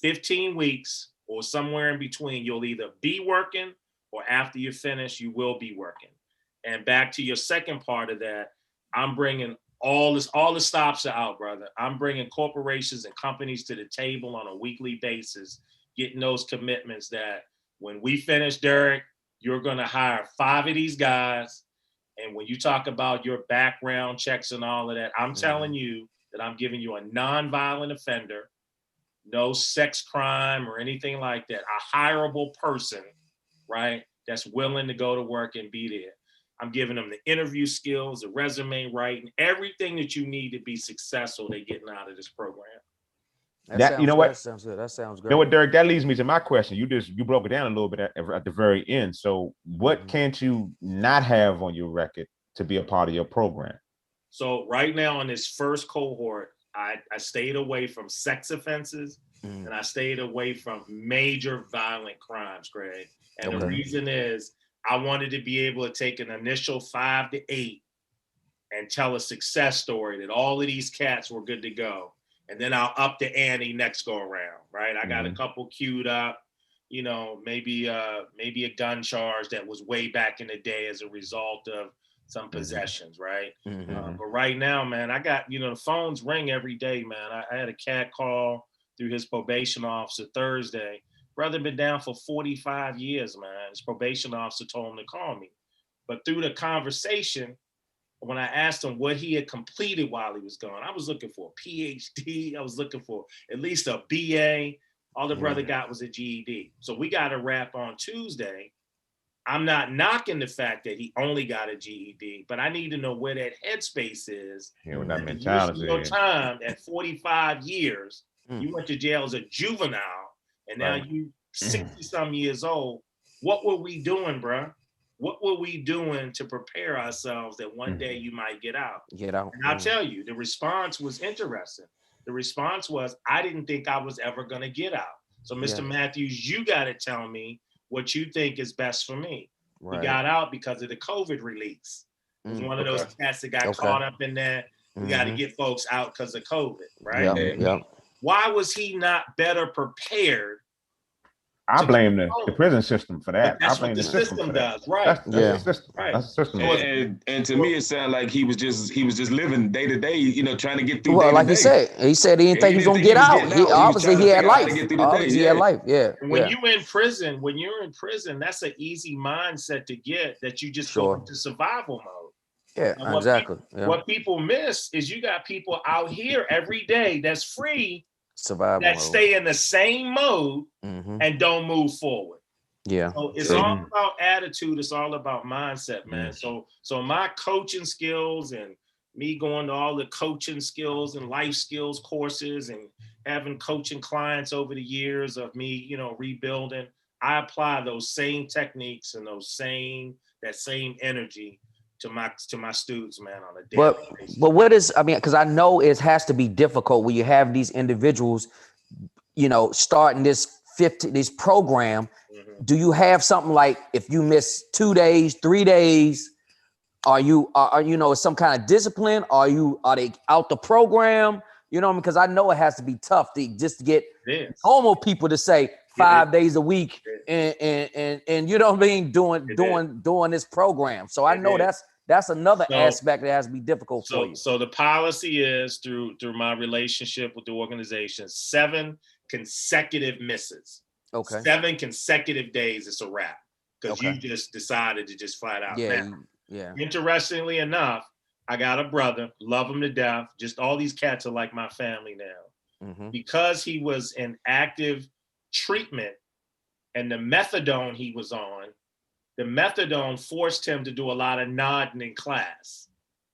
15 weeks or somewhere in between, you'll either be working or after you finish, you will be working. And back to your second part of that, I'm bringing all the stops are out, brother. I'm bringing corporations and companies to the table on a weekly basis, getting those commitments that when we finish, Derek, you're going to hire 5 of these guys. And when you talk about your background checks and all of that, I'm telling you that I'm giving you a nonviolent offender, no sex crime or anything like that, a hireable person, right, that's willing to go to work and be there. I'm giving them the interview skills, the resume writing, everything that you need to be successful they're getting out of this program. You know what? That sounds good. That sounds great. You know what, Derek? That leads me to my question. You broke it down a little bit at the very end. So what can't you not have on your record to be a part of your program? So right now in this first cohort, I stayed away from sex offenses and I stayed away from major violent crimes, Greg. And the reason is I wanted to be able to take an initial 5 to 8 and tell a success story that all of these cats were good to go. And then I'll up the ante next go around, right? I got a couple queued up, you know, maybe a gun charge that was way back in the day as a result of some possessions, right? But right now, man, I got, you know, the phones ring every day, man. I had a cat call through his probation officer Thursday. Brother been down for 45 years, man. His probation officer told him to call me. But through the conversation, when I asked him what he had completed while he was gone, I was looking for a PhD. I was looking for at least a BA. All the brother got was a GED. So we got a wrap on Tuesday. I'm not knocking the fact that he only got a GED, but I need to know where that headspace is. Yeah, with that mentality. Your time at 45 years, you went to jail as a juvenile, and now you 60-some years old. What were we doing, bro? What were we doing to prepare ourselves that one day you might get out? Get out. And I'll tell you, the response was interesting. The response was, I didn't think I was ever going to get out. So, Mr. Matthews, you got to tell me what you think is best for me. Right. We got out because of the COVID release. It was one of those cats that got caught up in that. We got to get folks out because of COVID, right? Why was he not better prepared? I blame the prison system for that. That's I blame what the system does, right? That's the system. Right. That's the system. And to me, it sounded like he was just living day to day, you know, trying to get through. Well, like he said he didn't think he was gonna get out. Obviously, he had life. Obviously, he had life. Yeah. When you're in prison, that's an easy mindset to get, that you just go into survival mode. Yeah, exactly. What people miss is you got people out here every day that's free. Survival that mode. Stay in the same mode and don't move forward. Yeah. So it's all about attitude. It's all about mindset, man. So my coaching skills and me going to all the coaching skills and life skills courses and having coaching clients over the years of me, you know, rebuilding, I apply those same techniques and that same energy to my students, man, on a daily basis. But what is, I mean, because I know it has to be difficult when you have these individuals, you know, starting this program. Do you have something like, if you miss 2 days, 3 days, are you know, some kind of discipline? Are they out the program? You know, because I know it has to be tough to get normal people to say 5 days a week and you know what I mean, doing this program. So I know that's another aspect that has to be difficult for you. So the policy is through my relationship with the organization, 7 consecutive misses. Okay. 7 consecutive days, it's a wrap. Because you just decided to just flat out. Yeah. Interestingly enough, I got a brother, love him to death. Just all these cats are like my family now. Because he was in active treatment and the methadone he was on, the methadone forced him to do a lot of nodding in class.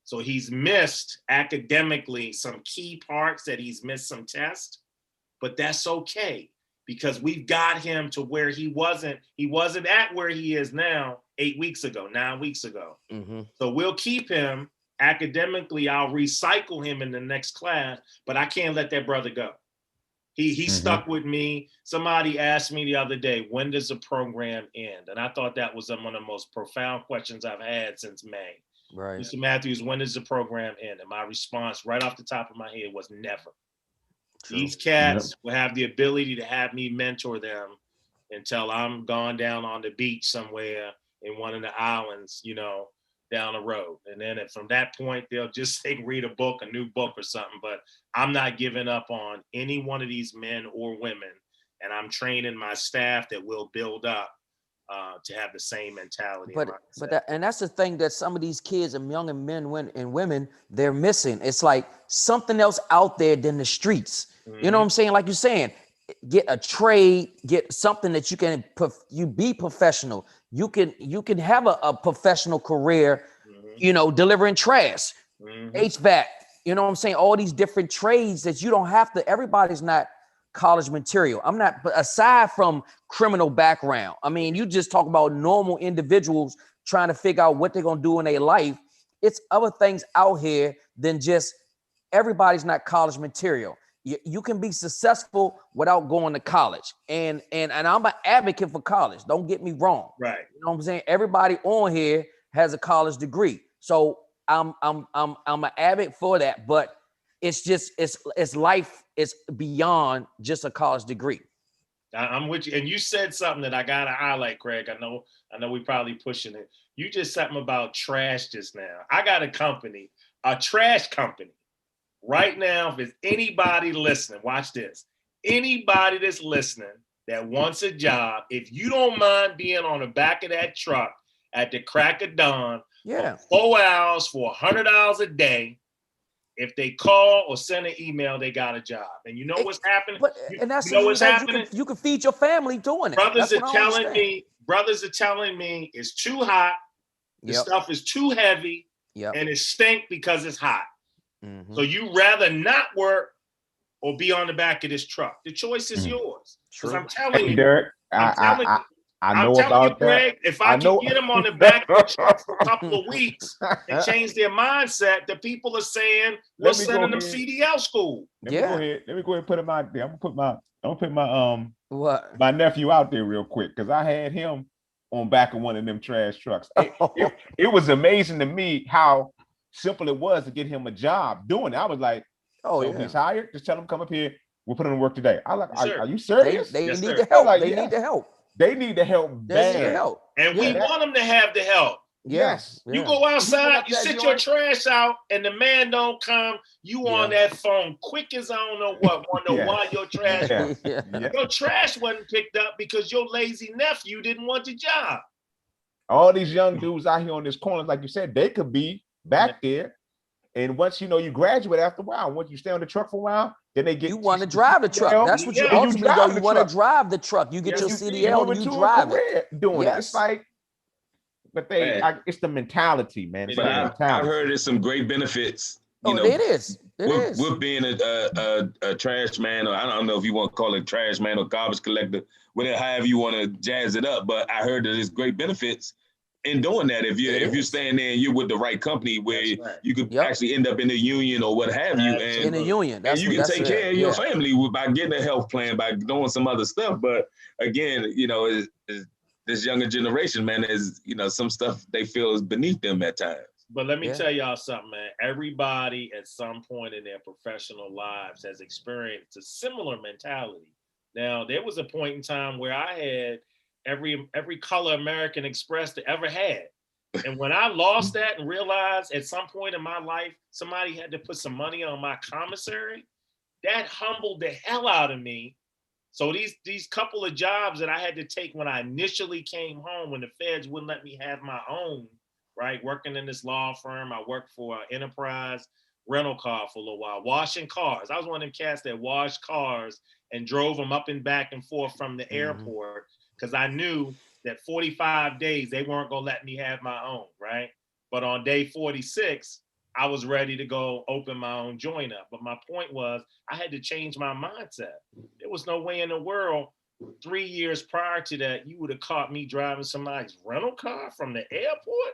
So he's missed academically some key parts, that he's missed some tests, but that's okay because we've got him to where he wasn't at where he is now 9 weeks ago. So we'll keep him academically. I'll recycle him in the next class, but I can't let that brother go. He stuck with me. Somebody asked me the other day, when does the program end? And I thought that was one of the most profound questions I've had since May. Right. Mr. Matthews, when does the program end? And my response right off the top of my head was never. True. These cats will have the ability to have me mentor them until I'm gone down on the beach somewhere in one of the islands, you know, down the road. And then from that point, they'll just read a book, a new book or something. But I'm not giving up on any one of these men or women. And I'm training my staff that will build up to have the same mentality. And that's the thing that some of these kids and young men and women, they're missing. It's like something else out there than the streets. You know what I'm saying? Like you're saying, get a trade, get something that you be professional. You can have a professional career, you know, delivering trash, HVAC, you know what I'm saying? All these different trades that you don't have to, everybody's not college material. But aside from criminal background, I mean, you just talk about normal individuals trying to figure out what they're going to do in their life. It's other things out here than just everybody's not college material. You can be successful without going to college. And I'm an advocate for college. Don't get me wrong. Right. You know what I'm saying? Everybody on here has a college degree. So I'm an advocate for that, but it's just it's life is beyond just a college degree. I'm with you. And you said something that I gotta highlight, Craig. I know we probably pushing it. You just something about trash just now. I got a trash company. Right now, if there's anybody listening, watch this. Anybody that's listening that wants a job, if you don't mind being on the back of that truck at the crack of dawn, Yeah, 4 hours for $100 a day, if they call or send an email, they got a job. And you know what's happening? But and that's you know what's happening? You can feed your family doing it. Brothers are telling me it's too hot. The stuff is too heavy, and it stink because it's hot. Mm-hmm. So you rather not work or be on the back of this truck. The choice is yours. Because I'm telling you, Derek, I know about Greg, that. if I can get them on the back of the truck for a couple of weeks and change their mindset, the people are saying we're sending them CDL school. Let me go ahead and put him out there. I'm gonna put my nephew out there real quick because I had him on back of one of them trash trucks. It was amazing to me how simple it was to get him a job doing it. I was like, he's hired. Just tell him come up here. We'll put him to work today. I like, are you serious? They need the help. Like, they need the help. They need the help bad. And we want them to have the help. Yes. You go outside, you sit your trash out, and the man don't come. You on that phone quick as I don't know what. Want to know why your trash your trash wasn't picked up because your lazy nephew didn't want the job. All these young dudes out here on this corner, like you said, they could be back there. And once you graduate after a while, once you stay on the truck for a while, then they get you want to drive the truck. That's what you ultimately go. You want to drive the truck. You get your CDL and you drive it. Doing it. It's like, but it's the mentality, man. I've heard there's some great benefits. It is. With being a trash man, or I don't know if you want to call it trash man or garbage collector, whatever, however you want to jazz it up. But I heard that there's great benefits in doing that. If you're staying there and you're with the right company where you could actually end up in the union or what have you, and in the union, and you can take care of your family by getting a health plan, by doing some other stuff. But again, this younger generation, man, is some stuff they feel is beneath them at times. But let me tell y'all something, man. Everybody at some point in their professional lives has experienced a similar mentality. Now, there was a point in time where I had every color American Express that ever had. And when I lost that and realized at some point in my life, somebody had to put some money on my commissary, that humbled the hell out of me. So these couple of jobs that I had to take when I initially came home, when the feds wouldn't let me have my own, right? Working in this law firm, I worked for Enterprise rental car for a little while, washing cars. I was one of them cats that washed cars and drove them up and back and forth from the airport because I knew that 45 days, they weren't going to let me have my own, right? But on day 46, I was ready to go open my own joint up. But my point was, I had to change my mindset. There was no way in the world 3 years prior to that, you would have caught me driving somebody's rental car from the airport.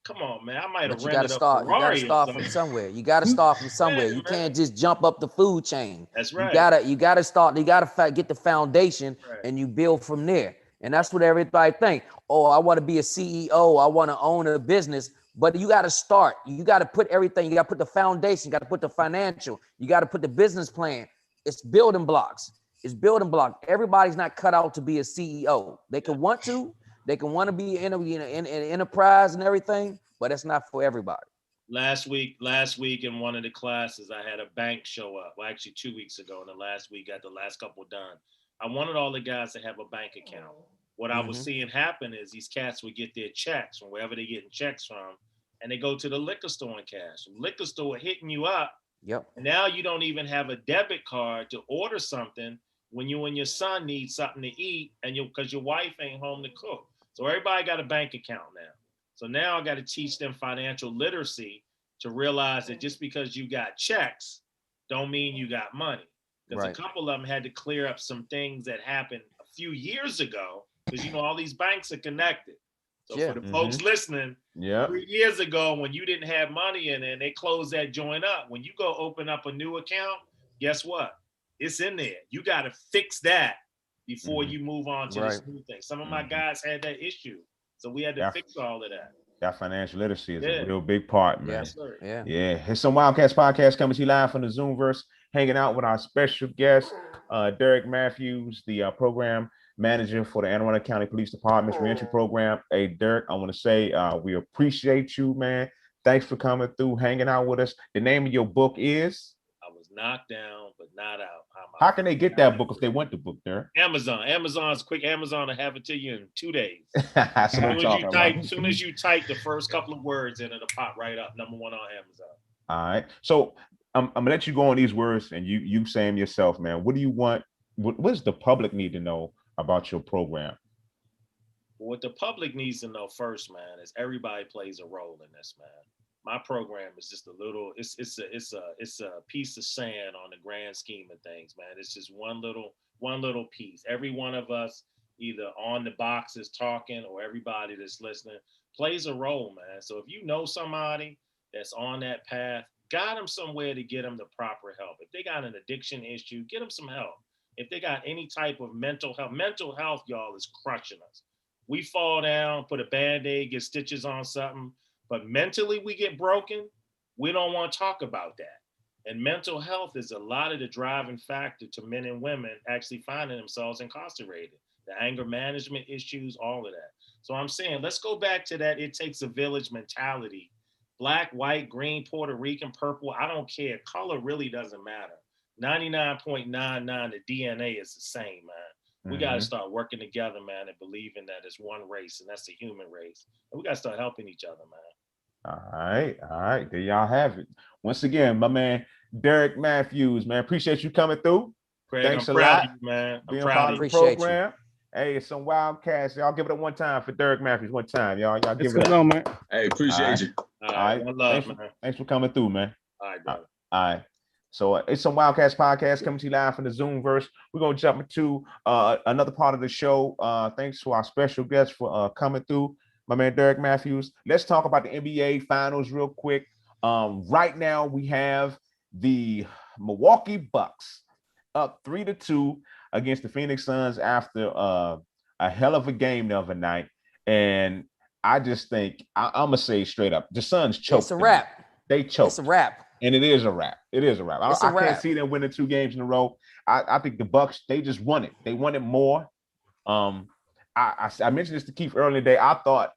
Come on, man. I might have rented a Ferrari. You got to start from somewhere. You got to start from somewhere. You can't just jump up the food chain. That's right. You got to start. You got to get the foundation and you build from there. And that's what everybody think. Oh, I want to be a CEO. I want to own a business. But you got to start. You got to put everything. You got to put the foundation. You got to put the financial. You got to put the business plan. It's building blocks. It's building block. Everybody's not cut out to be a CEO. They can want to. They can want to be in an enterprise and everything, but it's not for everybody. Last week in one of the classes, I had a bank show up. Well, actually 2 weeks ago, and the last week got the last couple done. I wanted all the guys to have a bank account. What I was seeing happen is these cats would get their checks from wherever they're getting checks from, and they go to the liquor store and cash. The liquor store hitting you up. Yep. And now you don't even have a debit card to order something when you and your son need something to eat, and because your wife ain't home to cook. So everybody got a bank account now. So now I got to teach them financial literacy to realize that just because you got checks don't mean you got money. Because a couple of them had to clear up some things that happened a few years ago, because all these banks are connected. So for the folks listening, 3 years ago when you didn't have money in it and they closed that joint up, when you go open up a new account, guess what? It's in there. You got to fix that before you move on to this new thing. Some of my guys had that issue, so we had to fix all of that. That financial literacy is a real big part, man. Yes, sir. Yeah. Here's some Wildcatz podcast coming to you live from the Zoomverse, hanging out with our special guest, Derek Matthews, the program manager for the Anne Arundel County Police Department's reentry program. Hey, Derek, I want to say we appreciate you, man. Thanks for coming through, hanging out with us. The name of your book is? I was knocked down, but not out. How can they get that book if they want the book, Derek? Amazon's quick. Amazon will have it to you in 2 days. As soon as you type the first couple of words in, it'll pop right up. #1 on Amazon. All right. So I'm gonna let you go on these words, and you say them yourself, man. What do you want? What does the public need to know about your program? What the public needs to know first, man, is everybody plays a role in this, man. My program is just a little, it's a piece of sand on the grand scheme of things, man. It's just one little piece. Every one of us, either on the boxes talking or everybody that's listening, plays a role, man. So if you know somebody that's on that path, guide them somewhere to get them the proper help. If they got an addiction issue, get them some help. If they got any type of mental health, y'all, is crushing us. We fall down, put a Band-Aid, get stitches on something, but mentally we get broken. We don't want to talk about that. And mental health is a lot of the driving factor to men and women actually finding themselves incarcerated. The anger management issues, all of that. So I'm saying, let's go back to that. It takes a village mentality. Black, white, green, Puerto Rican, purple, I don't care. Color really doesn't matter. 99.99, the DNA is the same, man. We got to start working together, man, and believing that it's one race, and that's the human race. And we got to start helping each other, man. All right. There y'all have it. Once again, my man, Derek Matthews, man. Appreciate you coming through. Craig, thanks I'm a proud lot. of you, man. Being proud of the program. Hey, it's some Wildcats. Y'all give it up one time for Derek Matthews. One time, y'all. Y'all give it up. Man. Hey, appreciate you. All right. One love, man. Thanks for coming through, man. All right, brother. All right. So it's some Wildcats podcast coming to you live from the Zoomverse. We're going to jump into another part of the show. Thanks to our special guest for coming through, my man, Derek Matthews. Let's talk about the NBA Finals real quick. Right now, we have the Milwaukee Bucks up 3-2 against the Phoenix Suns after a hell of a game the other night. And I just think, I'm going to say straight up, the Suns choked. It's a wrap. They choked. It's a wrap. And it is a wrap. It is a wrap. I can't see them winning 2 games in a row. I think the Bucks, they just won it. They won it more. I mentioned this to Keith earlier today. I thought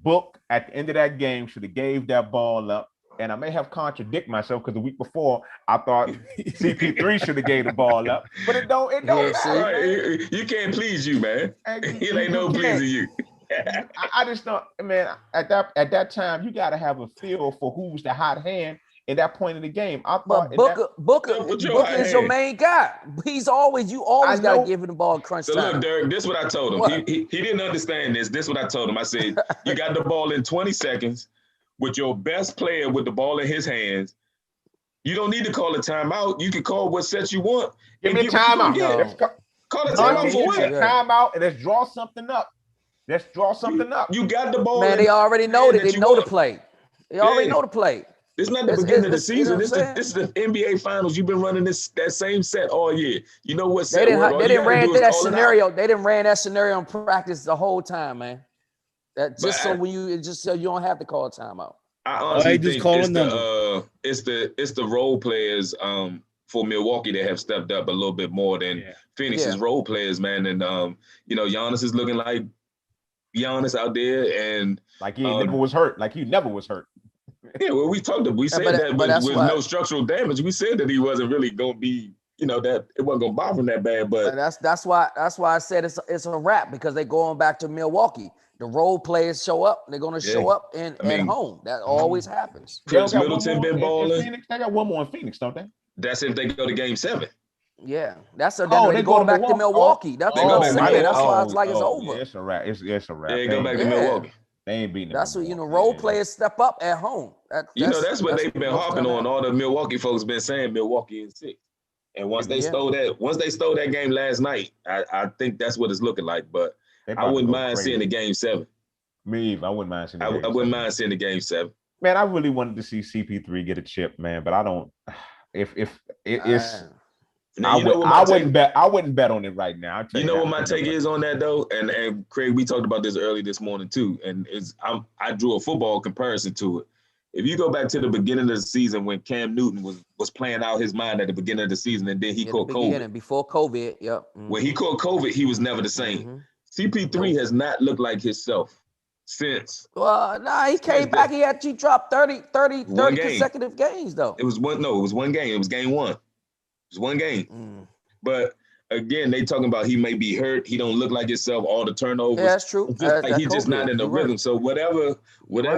Book at the end of that game should have gave that ball up. And I may have contradicted myself because the week before I thought CP3 should have gave the ball up. But it don't matter. You can't please you, man. It ain't no pleasing you. I just don't, man, at that time, you got to have a feel for who's the hot hand in that point in the game. I thought Booker is your main guy. You always got to give him the ball crunch time. Look, Derek, this is what I told him. He didn't understand this. This is what I told him. I said, you got the ball in 20 seconds with your best player with the ball in his hands. You don't need to call a timeout. You can call what sets you want. Give me a timeout. Call a timeout for what? Timeout and let's draw something up. You got the ball. Man, they already know that. They know the play. They already know the play. It's not the beginning of the season. This is the NBA Finals. You've been running that same set all year. You know what set? They didn't ran that scenario. They didn't ran that scenario in practice the whole time, man. So you don't have to call a timeout. I honestly think it's the role players for Milwaukee that have stepped up a little bit more than Phoenix's role players, man. And Giannis is looking like Giannis out there, and like he never was hurt. Yeah, well, we said that with no structural damage. We said that he wasn't really going to be, that it wasn't going to bother him that bad. But that's why I said it's a wrap, because they're going back to Milwaukee. The role players show up. They're going to show up at home. That always happens. Chris Middleton been balling. They got one more in Phoenix, don't they? That's if they go to Game 7. Yeah, they're going back to Milwaukee. That's what I'm saying. That's why it's like it's over. It's a wrap. It's a wrap. They go back to Milwaukee. They ain't beating. That's what role players step up at home. That's what they've been harping on. All the Milwaukee folks been saying Milwaukee is 6. And once they stole that game last night, I think that's what it's looking like. But I wouldn't mind seeing the Game 7. Me either. I wouldn't mind seeing. I wouldn't mind seeing the Game 7. Man, I really wanted to see CP3 get a chip, man, but I don't. If it is, Now, I wouldn't bet on it right now. You know what my take is on that though, and Craig, we talked about this early this morning too, and I drew a football comparison to it. If you go back to the beginning of the season when Cam Newton was playing out his mind at the beginning of the season, and then he caught COVID. Before COVID, yep. Mm-hmm. When he caught COVID, he was never the same. CP3 has not looked like himself since. Well, he came back. He actually dropped 30 consecutive games though. It was one game. It was game one. It was one game. But again, they talking about he may be hurt. He don't look like himself. All the turnovers. Yeah, that's true. He's just not in the rhythm. So whatever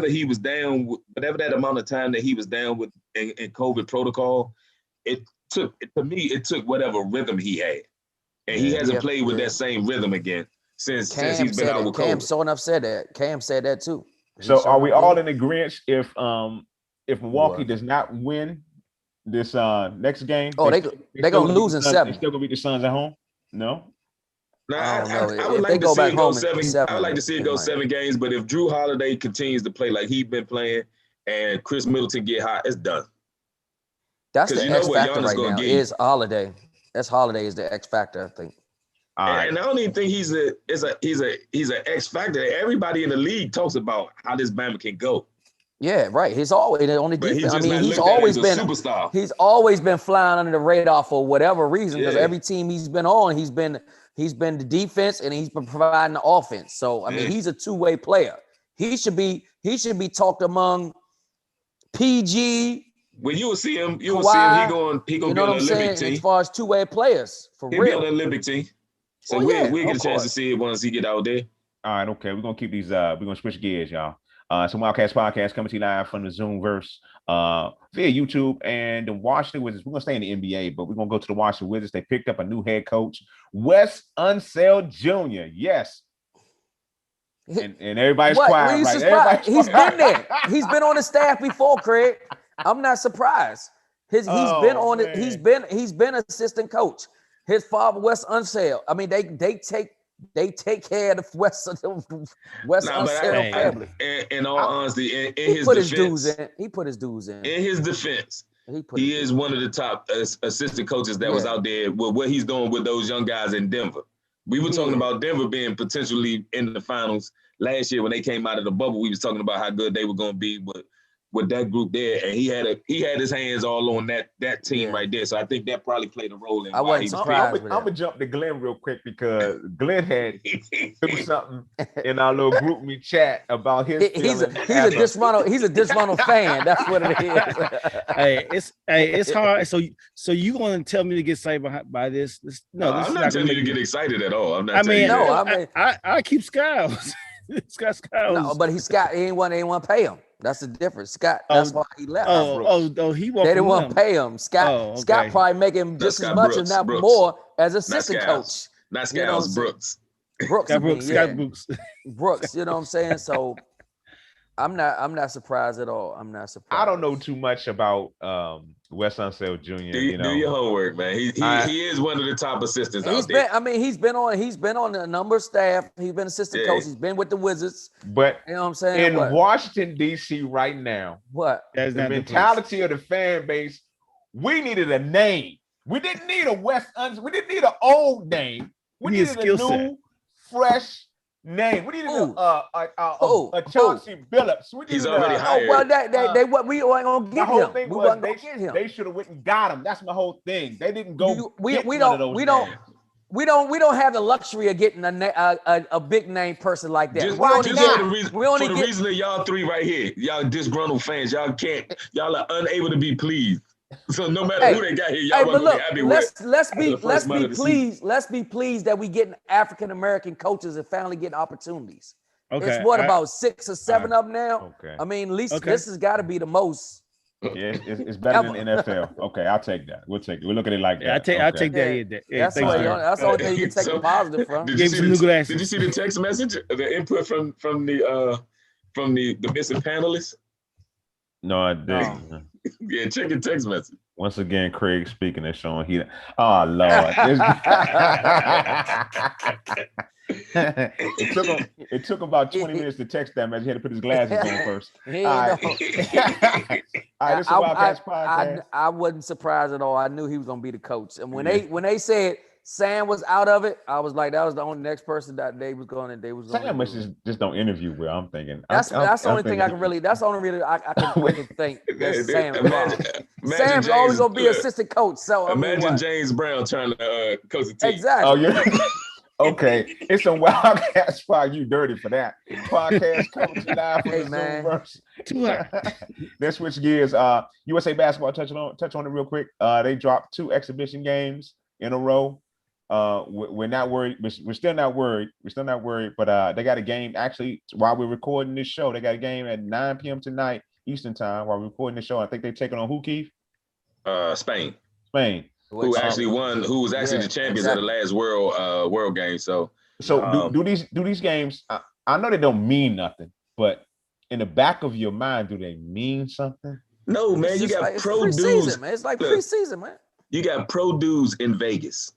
he was down, whatever that amount of time that he was down with in COVID protocol, it took whatever rhythm he had, and he hasn't played with that same rhythm again since he's been out with COVID. Cam so enough said that. Cam said that too. So are we all in agreement if Milwaukee does not win this next game? Oh, they're gonna lose in 7. They're still gonna beat the Suns at home? No. No, I would like to see it go 7. I would like to see it go 7 games, but if Drew Holiday continues to play like he's been playing and Chris Middleton get hot, it's done. That's the X factor right now. Is Holiday. That's Holiday is the X factor, I think. And I don't even think he's an X factor. Everybody in the league talks about how this Bama can go. Yeah, right. He's always on the defense. He's always been superstar. He's always been flying under the radar for whatever reason. Because every team he's been on, he's been the defense and he's been providing the offense. So I mean, he's a two-way player. He should be talked among PG. When you will see him, He gonna be on the Olympic team. As far as two-way players, He'll be on the Olympic team. So we'll get a chance to see it once he get out there. All right, okay. We're gonna keep these. We're gonna switch gears, y'all. So Wildcatz podcast coming to you live from the Zoomverse via YouTube and the Washington Wizards. We're gonna stay in the NBA, but we're gonna go to the Washington Wizards. They picked up a new head coach, Wes Unseld Jr. Yes. And everybody's quiet. Right? He's been there. He's been on the staff before, Craig. I'm not surprised. He's been on it. He's been assistant coach. His father, Wes Unseld. I mean, they take care of the Wes Unseld family. In all honesty, in his defense, he put his dues in. In his defense, he is one of the top assistant coaches that was out there with what he's doing with those young guys in Denver. We were talking about Denver being potentially in the finals last year when they came out of the bubble. We was talking about how good they were going to be with that group there, and he had his hands all on that team right there. So I think that probably played a role in why he was I'm gonna jump to Glenn real quick because Glenn had do something in our little group me chat about his. He's a disgruntled fan. That's what it is. It's hard. So you want to tell me to get excited by this? No, I'm not telling you to get excited at all. I'm not. I keep Skiles. Scott Skiles. No, but he ain't want to pay him. That's the difference. Scott, that's why he left. He they didn't want to pay him. Scott probably making just as much, if not more, as assistant coach. Not Skiles, Brooks. Scott Brooks, you know what I'm saying? So I'm not surprised at all. I'm not surprised. I don't know too much about Wes Unseld Jr. Do your homework, man. He is one of the top assistants out there. He's been on a number of staff. He's been assistant coach. He's been with the Wizards. But you know what I'm saying? In Washington, D.C. right now, the mentality of the fan base, we needed a name. We didn't need a Wes Unseld. We didn't need an old name. We needed a new, fresh name. We needed a Chauncey Billups. He's already hired. We weren't gonna get him. We weren't gonna get him. They should have went and got him. That's my whole thing. They didn't go. We don't have the luxury of getting a big name person like that. The reason that y'all three right here, y'all disgruntled fans, y'all are unable to be pleased. So no matter who they got here, y'all gonna be happy with. Let's be pleased that we getting African American coaches and finally getting opportunities. Okay. It's about 6 or 7 of them now. Okay. I mean, at least this has got to be the most. Yeah, it's better than NFL. Okay, I'll take that. We'll take it. We'll look at it like that. I'll take that. That's the only thing you can take a positive from. Did you see the text message? The input from the missing panelists? No, I didn't. Yeah, check your text message. Once again, Craig speaking and showing he. Oh Lord. It took about 20 minutes to text that man. He had to put his glasses on first. He All ain't right. know. All right, this is a Wildcatz podcast. I wasn't surprised at all. I knew he was gonna be the coach. And when they said Sam was out of it, I was like, that was the only next person that they was going. Sam must just don't interview well. I'm thinking that's the only thing I can really. That's the only really I can think. That's Sam. Sam's always gonna be assistant coach. So imagine James Brown trying to coach a team. Exactly. Oh yeah. Okay, it's a Wildcatz spot. You dirty for that podcast coming to live from the Zoomverse. Let's switch gears. USA basketball. Touch on it real quick. They dropped 2 exhibition games in a row. We're not worried. We're still not worried. But they got a game actually while we're recording this show. They got a game at 9 p.m. tonight Eastern time while we're recording this show. I think they're taking on who, Keith? Spain. Who was actually the champions of the last world game. So do these games? I know they don't mean nothing, but in the back of your mind, do they mean something? No, man. You got pro dudes. It's like preseason, man. You got pro dudes in Vegas.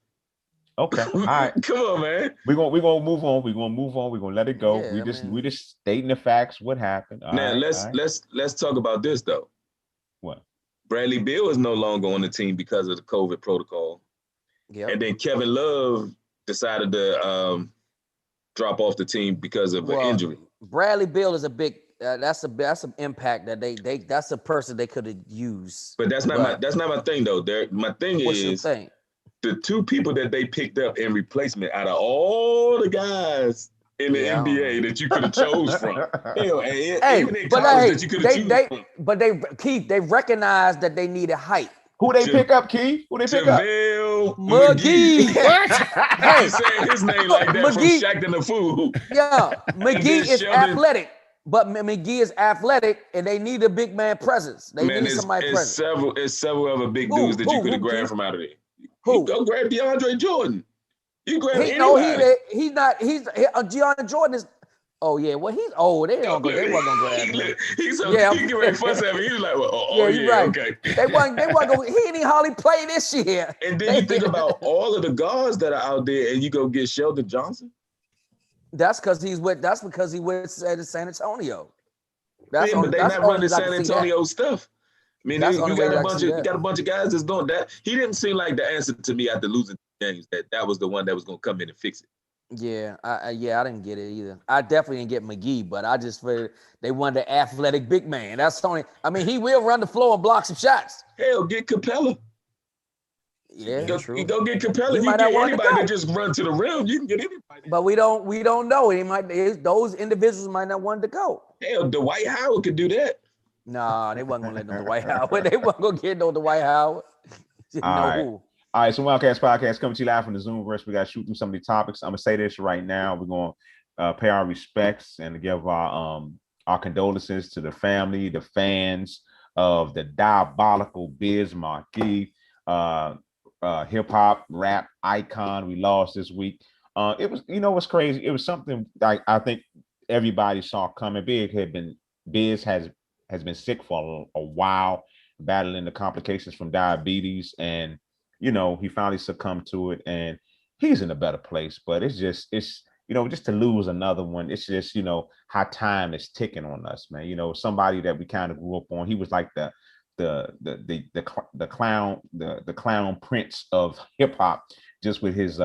Okay, all right. Come on, man. We're gonna move on. We're gonna let it go. Yeah, we just stating the facts. What happened? Let's talk about this though. What? Bradley Beal is no longer on the team because of the COVID protocol. Yeah. And then Kevin Love decided to drop off the team because of an injury. Bradley Beal is a big. That's an impact that they that's a person they could have used. But that's not my thing though. My thing what's is your thing? The 2 people that they picked up in replacement out of all the guys in the NBA that you could have chose from. Even in college that you could have chosen from. But they recognized that they needed height. Who they pick up, Keith? Who they pick up? McGee. Hey, saying his name like that McGee, from Shaq and the Fool. Yeah, McGee is athletic. But McGee is athletic, and they need a big man presence. They need somebody present. It's several other big dudes that you could have grabbed from out of there. Who? You go grab DeAndre Jordan. You grab anybody. He's not. DeAndre Jordan is. Oh yeah. Well, he's old. They wasn't gonna grab him. He's so he get ready to fuss at me. He's like, well, you're right. Okay. They wasn't gonna. He didn't hardly play this year. And then you think about all of the guards that are out there, and you go get Sheldon Johnson. That's because he went to San Antonio. But they're not running San Antonio stuff. I mean, you got a bunch of guys that's doing that. He didn't seem like the answer to me after losing games. That was the one that was going to come in and fix it. Yeah, I didn't get it either. I definitely didn't get McGee, but I just figured they wanted an athletic big man. That's Tony. I mean, he will run the floor and block some shots. Hell, get Capella. Yeah, true. You go get Capella. You get anybody that just run to the rim. You can get anybody. But we don't know. Those individuals might not want to go. Hell, Dwight Howard could do that. Nah, they wasn't gonna let no Dwight Howard. They wasn't gonna get no Dwight Howard. All right, so Wildcatz podcast coming to you live from the Zoomverse. We got to shoot through some of these topics. I'm gonna say this right now. We're gonna pay our respects and give our condolences to the family, the fans of the diabolical Biz Markie, hip hop rap icon we lost this week. It was, what's crazy? It was something like I think everybody saw coming. Biz has been sick for a while, battling the complications from diabetes, and he finally succumbed to it, and he's in a better place. But it's just to lose another one. It's just how time is ticking on us, man. Somebody that we kind of grew up on. He was like the clown prince of hip hop, just with his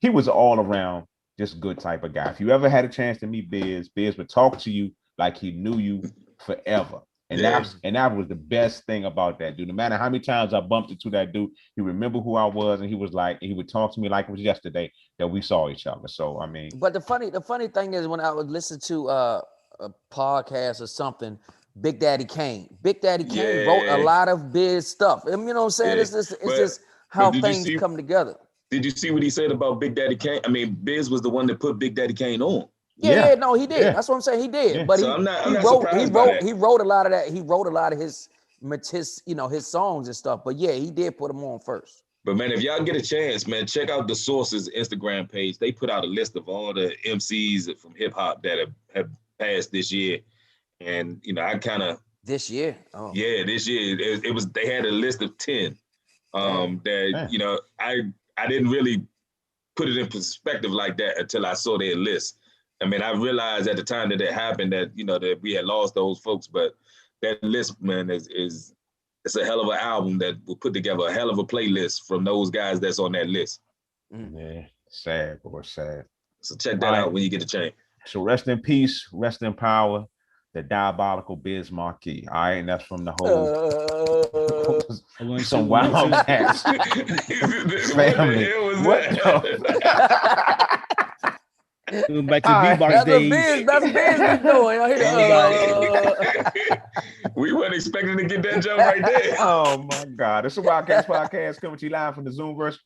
he was all around just good type of guy. If you ever had a chance to meet Biz would talk to you like he knew you forever. And that was the best thing about that dude. No matter how many times I bumped into that dude, he remembered who I was, and he would talk to me like it was yesterday that we saw each other. So I mean, but the funny thing is when I would listen to a podcast or something, Big Daddy Kane wrote a lot of Biz stuff. You know what I'm saying? It's just how things come together. Did you see what he said about Big Daddy Kane? I mean, Biz was the one that put Big Daddy Kane on. No, he did. Yeah. That's what I'm saying. He did. Yeah. But so he wrote a lot of that. He wrote a lot of his songs and stuff. But yeah, he did put them on first. But man, if y'all get a chance, man, check out the Sources Instagram page. They put out a list of all the MCs from hip hop that have passed this year. And I kind of this year. Oh yeah, this year it was. They had a list of 10. That I didn't really put it in perspective like that until I saw their list. I mean, I realized at the time that it happened that, you know, that we had lost those folks, but that list, man, is it's a hell of an album that will put together a hell of a playlist from those guys that's on that list. Yeah, sad, boy, sad. So check that out when you get a chance. So rest in peace, rest in power, the diabolical Biz Marquee. All right, and that's from the whole some Wildcatz family. What? Back to beatbox days. That's Biz doing. We weren't expecting to get that jump right there. Oh my God! It's a Wildcatz podcast coming to you live from the Zoomverse.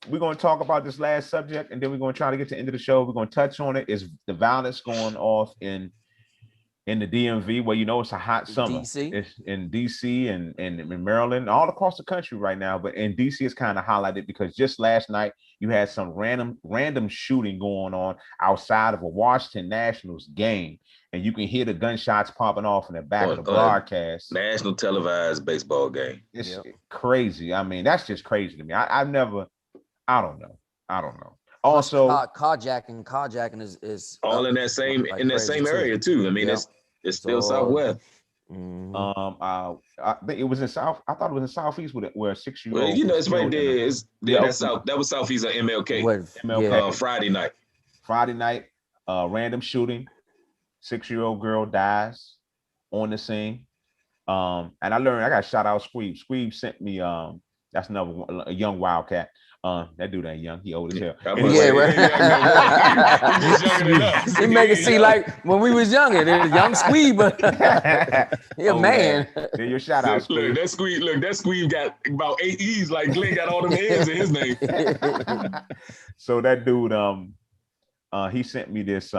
We're going to talk about this last subject, and then we're going to try to get to the end of the show. We're going to touch on it. Is the violence going off in the DMV? Well, you know, it's a hot summer. DC. It's in DC and in Maryland, all across the country right now. But in DC, it's kind of highlighted because just last night you had some random shooting going on outside of a Washington Nationals game, and you can hear the gunshots popping off in the back of the broadcast. National televised baseball game. It's crazy. I mean, that's just crazy to me. I don't know. Also, carjacking is all in that same area too. I mean, it's still Southwest. I think it was in South. I thought it was in Southeast where a 6-year-old. Well, you know, it's right there. That's South. That was Southeast of MLK. MLK. Friday night. Random shooting. 6-year-old girl dies on the scene. And I got to shout out Squeeb. Squeeb sent me that's another one, a young Wildcat. That dude ain't young. He old as hell. Yeah, right. He make it seem like when we was younger, there's young Squeeb, but he a man. Then your shout out. Look, that Squeeb got about 8 E's. Like Glenn got all them N's in his name. So that dude, he sent me this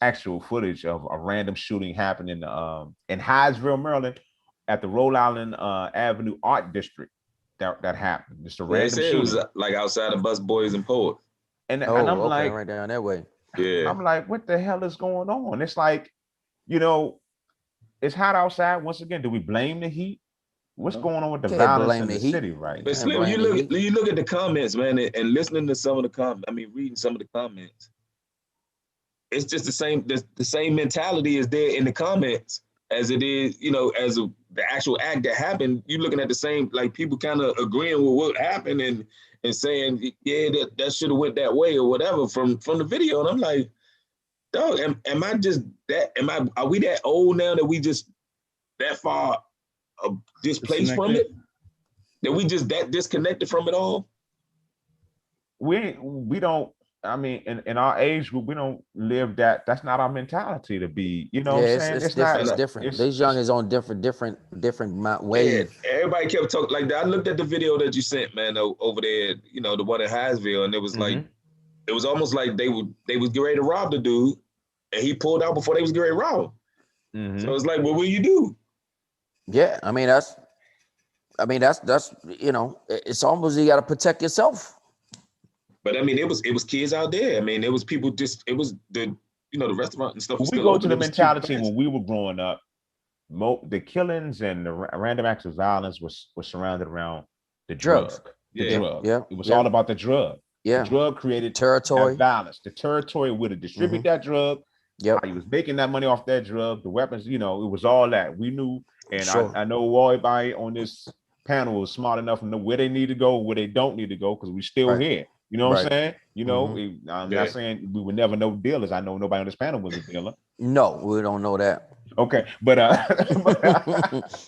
actual footage of a random shooting happening in Hyattsville, Maryland, at the Rhode Island Avenue Art District. That happened. Just a random shooting. It was like outside of Bus Boys and Poets. And I'm like, right down that way. Yeah. I'm like, what the hell is going on? It's like, you know, it's hot outside. Once again, do we blame the heat? What's going on with the violence in the city right now? But Slim, you look at the comments, man, and listening to some of the comments. I mean, reading some of the comments. It's just the same mentality is there in the comments as it is, you know, as the actual act that happened. You looking at the same, like people kind of agreeing with what happened and saying, yeah, that should have went that way or whatever from the video. And I'm like, dog, am I just that? Are we that old now that we just that far displaced from it? That we just that disconnected from it all? We don't. I mean, in our age group, we don't live that. That's not our mentality to be. You know what I'm saying? It's different. It's different. These young is on different ways. Yeah, everybody kept talking like that. I looked at the video that you sent, man, over there. You know, the one in Hyattsville, and it was like, it was almost like they was getting ready to rob the dude, and he pulled out before they was getting ready to rob him. So it's like, what will you do? Yeah, I mean that's you know, it's almost you got to protect yourself. But I mean, it was kids out there. I mean, it was people it was the restaurant and stuff. We go to the mentality when we were growing up. The killings and the random acts of violence was surrounded around the drug. Yeah. It was all about the drug. Yeah. The drug created territory violence. The territory would have distribute that drug. Yeah. He was making that money off that drug. The weapons, you know, it was all that we knew. And I know everybody on this panel was smart enough to know where they need to go, where they don't need to go, because we still here. You know what I'm saying? You know, I'm not saying we would never know dealers. I know nobody on this panel was a dealer. No, we don't know that. Okay, but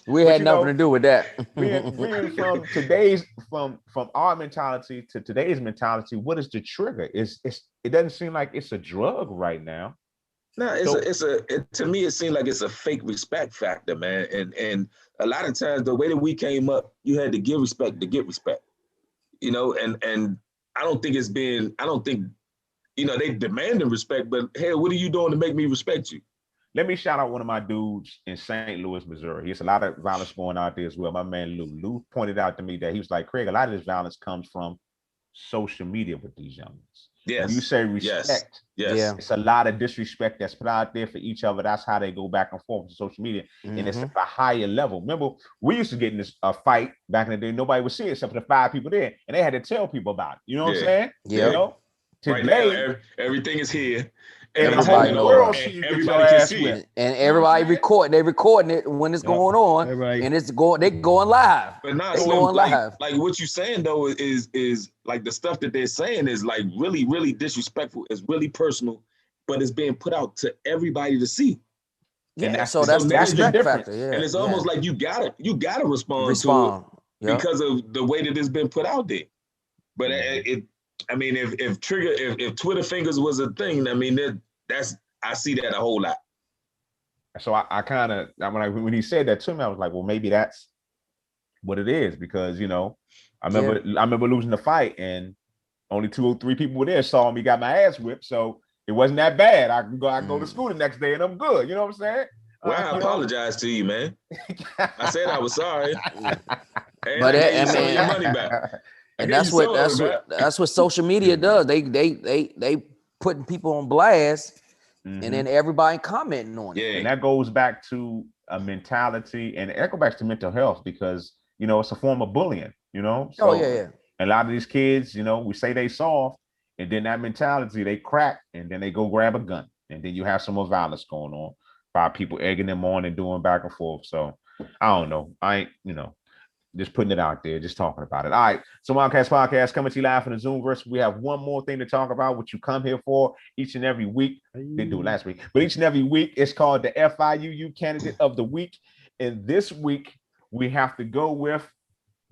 we had nothing to do with that. Being from our mentality to today's mentality, what is the trigger? It doesn't seem like it's a drug right now. No, to me it seemed like it's a fake respect factor, man. And a lot of times the way that we came up, you had to give respect to get respect. You know, and I don't think, you know, they demanding respect, but hey, what are you doing to make me respect you? Let me shout out one of my dudes in St. Louis, Missouri. There's a lot of violence going out there as well. My man Lou pointed out to me that he was like, Craig, a lot of this violence comes from social media with these youngins. Yes. When you say respect, yes. Yeah. it's a lot of disrespect that's put out there for each other. That's how they go back and forth with social media. And it's at a higher level. Remember, we used to get in this fight back in the day. Nobody would see it except for the 5 people there. And they had to tell people about it. You know what I'm saying? Yeah. You know? Today, right now, everything is here. And the Everybody whole know world it. see you get Everybody your can ass see whipped. it. And everybody recording. They recording it when it's going on, Everybody. and it's going. They going live. But not They Slim, going live. like what you saying though is like the stuff that they're saying is like really, really disrespectful. It's really personal, but it's being put out to everybody to see. Yeah, And so that's the now respect difference. factor. Yeah, And it's almost like you gotta respond respond. to Yeah. it because of the way that it's been put out there. But I mean, if Twitter fingers was a thing, I mean I see that a whole lot. So I kind of when he said that to me, I was like, well, maybe that's what it is, because I remember losing the fight and only 2 or 3 people were there, saw me, got my ass whipped, so it wasn't that bad. I can go to school the next day and I'm good. You know what I'm saying? Well, I apologize to you, man. I said I was sorry. And But I gave you I some of mean- your money back. And that's what social media does. They putting people on blast, and then everybody commenting on it. Yeah. And that goes back to a mentality, and that goes back to mental health, because it's a form of bullying. So, Oh yeah. a lot of these kids, we say they soft, and then that mentality, they crack, and then they go grab a gun, and then you have some more violence going on by people egging them on and doing back and forth. So I don't know. I ain't, just putting it out there, just talking about it. All right. So Wildcatz Podcast coming to you live from the Zoomverse. We have one more thing to talk about, what you come here for each and every week. Didn't do it last week, but each and every week it's called the FIUU Candidate of the Week. And this week we have to go with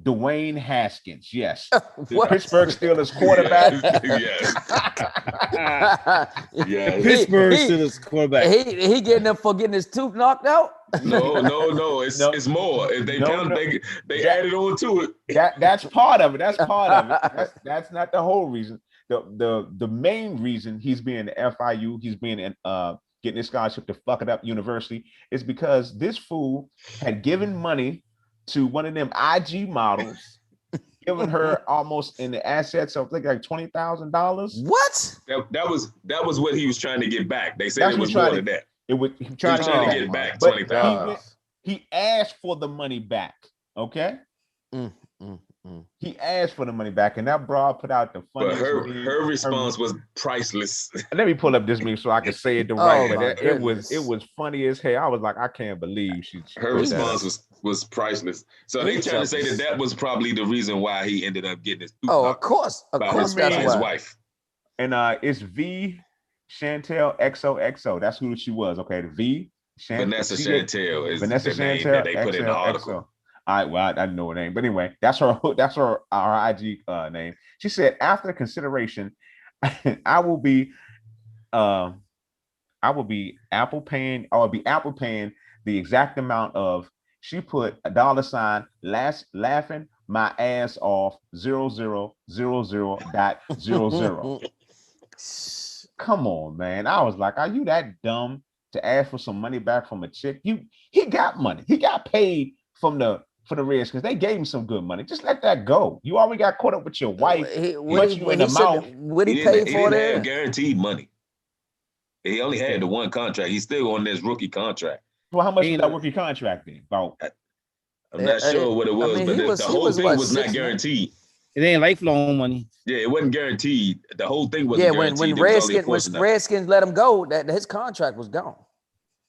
Dwayne Haskins. Yes. The Pittsburgh Steelers quarterback. Yes. Pittsburgh Steelers quarterback. He getting them for getting his tooth knocked out. No. It's more. If they they added on to it. That's part of it. That's part of it. That's not the whole reason. The main reason he's being the FIU, he's being getting his scholarship to fuck it up university, is because this fool had given money to one of them IG models, giving her almost in the assets of like $20,000. What? That was what he was trying to get back. They said it was more than that. It was He was trying to get back But $20,000. he asked for the money back. Okay. He asked for the money back, and that broad put out the funniest. But her response was priceless. Let me pull up this meme so I can say it the right way. It was goodness. funny as hell. I was like, I can't believe she Her response was priceless. So they trying to say that was probably the reason why he ended up getting his tooth Of course, that's that's his why. wife. And it's V Chantel XOXO. That's who she was. Okay, the V Vanessa Chantel is Vanessa the name Chantel that they put in the article. XOXO. All right, well, I didn't know her name, but anyway, that's her our IG name. She said, after consideration, I will be Apple paying the exact amount of. She put $, laughing my ass off 0000.00. Come on, man. I was like, are you that dumb to ask for some money back from a chick? He got money. He got paid from the Redskins. They gave him some good money. Just let that go. You already got caught up with your wife. What he paid for didn't have that? guaranteed money. He only had the one contract. He's still on this rookie contract. Well, how much was that rookie contract then? About I'm not sure what it was, but the whole thing was not guaranteed. It ain't lifelong money. Yeah, it wasn't guaranteed. The whole thing wasn't guaranteed. When Redskins let him go, that his contract was gone.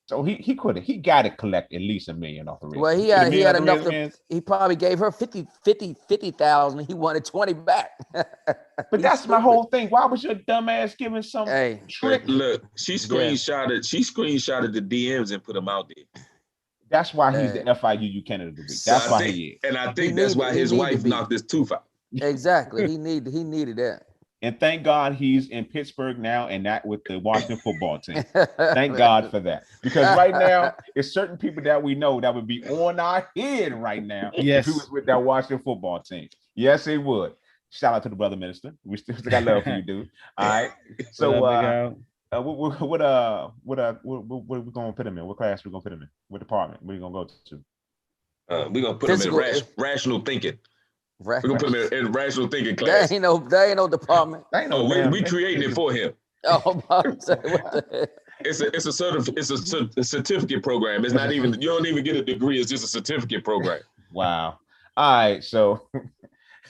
So he got to collect at least $1 million off the Redskins. Well, he had enough to. He probably gave her 50,000. He wanted 20 back. But that's my whole thing. Why was your dumb ass giving some trick? Look, she screenshotted the DMs and put them out there. That's why he's the FIUU candidate of the week. That's why he is. And I think that's why his wife knocked his tooth out. Exactly. He needed that. And thank God he's in Pittsburgh now and not with the Washington football team. Thank God for that. Because right now, it's certain people that we know that would be on our head right now if he was with that Washington football team. Yes, it would. Shout out to the brother minister. We still got love for you, dude. All right. So what are we gonna put him in? What class we gonna put him in? What department? Where you gonna go to? We're gonna put him in rational thinking. Right. We're gonna put him in rational thinking class. That ain't no department. That ain't no Oh, damn we thing. creating it for him. Oh, I'm about to say, what the hell? It's a certificate program. It's not even, you don't even get a degree. It's just a certificate program. Wow. All right, so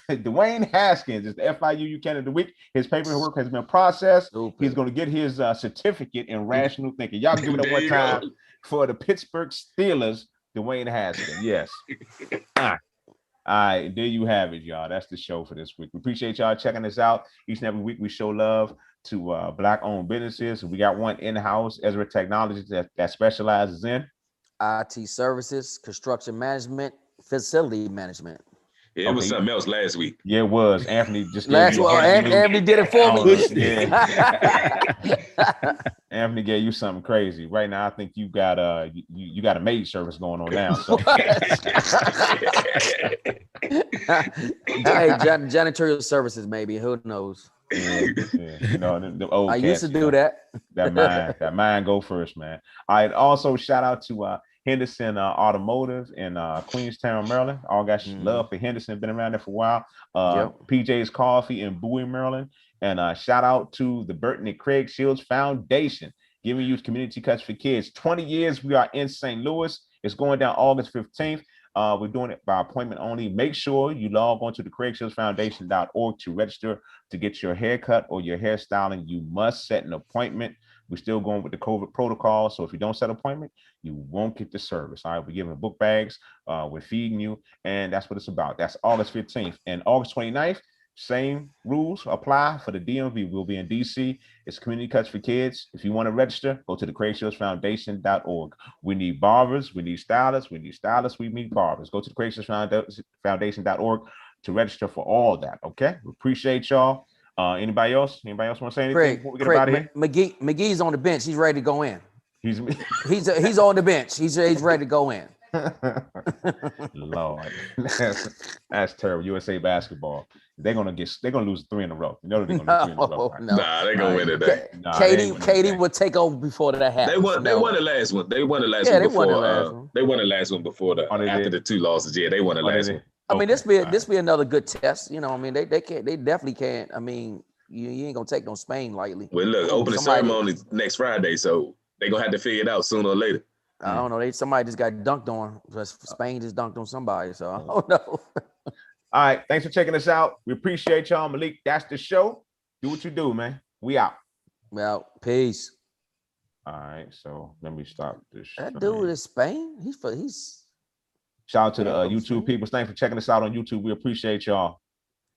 Dwayne Haskins is the FIU Candidate of the Week. His paperwork has been processed. Stupid. He's going to get his certificate in rational thinking. Y'all can give it up There one you time go. for the Pittsburgh Steelers, Dwayne Haskins. Yes. All right, there you have it, y'all. That's the show for this week. We appreciate y'all checking us out. Each and every week we show love to Black-owned businesses. We got one in-house, Ezra Technologies, that specializes in IT services, construction management, facility management. Yeah, it was something else last week. Yeah, it was. Anthony just gave Last you one, Anthony did it for me. Yeah. Anthony gave you something crazy. Right now, I think you got you got a maid service going on now. So Hey, janitorial services, maybe. Who knows? yeah. You know, the old I used to cats, do that. That mind go first, man. I also shout out to Henderson Automotive in Queenstown, Maryland. All got love for Henderson, been around there for a while. PJ's Coffee in Bowie, Maryland. And shout out to the Burton and Craig Shields Foundation, giving you community cuts for kids. 20 years we are in St. Louis. It's going down August 15th. We're doing it by appointment only. Make sure you log on to the CraigShieldsFoundation.org to register to get your haircut or your hairstyling. You must set an appointment. We're still going with the COVID protocol. So if you don't set an appointment, you won't get the service. All right, we're giving book bags. We're feeding you. And that's what it's about. That's August 15th. And August 29th, same rules apply for the DMV. We'll be in DC. It's community cuts for kids. If you want to register, go to the CraigShieldsFoundation.org. We need barbers. We need stylists. We need stylists. We need barbers. Go to the CraigShieldsFoundation.org to register for all that. Okay. We appreciate y'all. Anybody else? Anybody else want to say anything before we get out of here? McGee's on the bench. He's ready to go in. He's on the bench. He's ready to go in. Lord, that's terrible. USA basketball. They're gonna lose 3 in a row. You know they're gonna lose 3 in a row. Right? No. Nah, they're gonna win today. Katie would take over before that happens. They won the last one. They won the last one before. They won the last one before after the 2 losses. Yeah, they won the last one. I mean, this be another good test. You know, I mean, they definitely can't. I mean, you ain't gonna take no Spain lightly. Well, look, opening ceremony next Friday, so they're gonna have to figure it out sooner or later. I don't know. Somebody just got dunked on. Spain just dunked on somebody, so I don't know. All right, thanks for checking us out. We appreciate y'all, Malik. That's the show. Do what you do, man. We out. Well, peace. All right, so let me stop this. That dude is Spain. He's. Shout out to the YouTube people. Thanks for checking us out on YouTube. We appreciate y'all.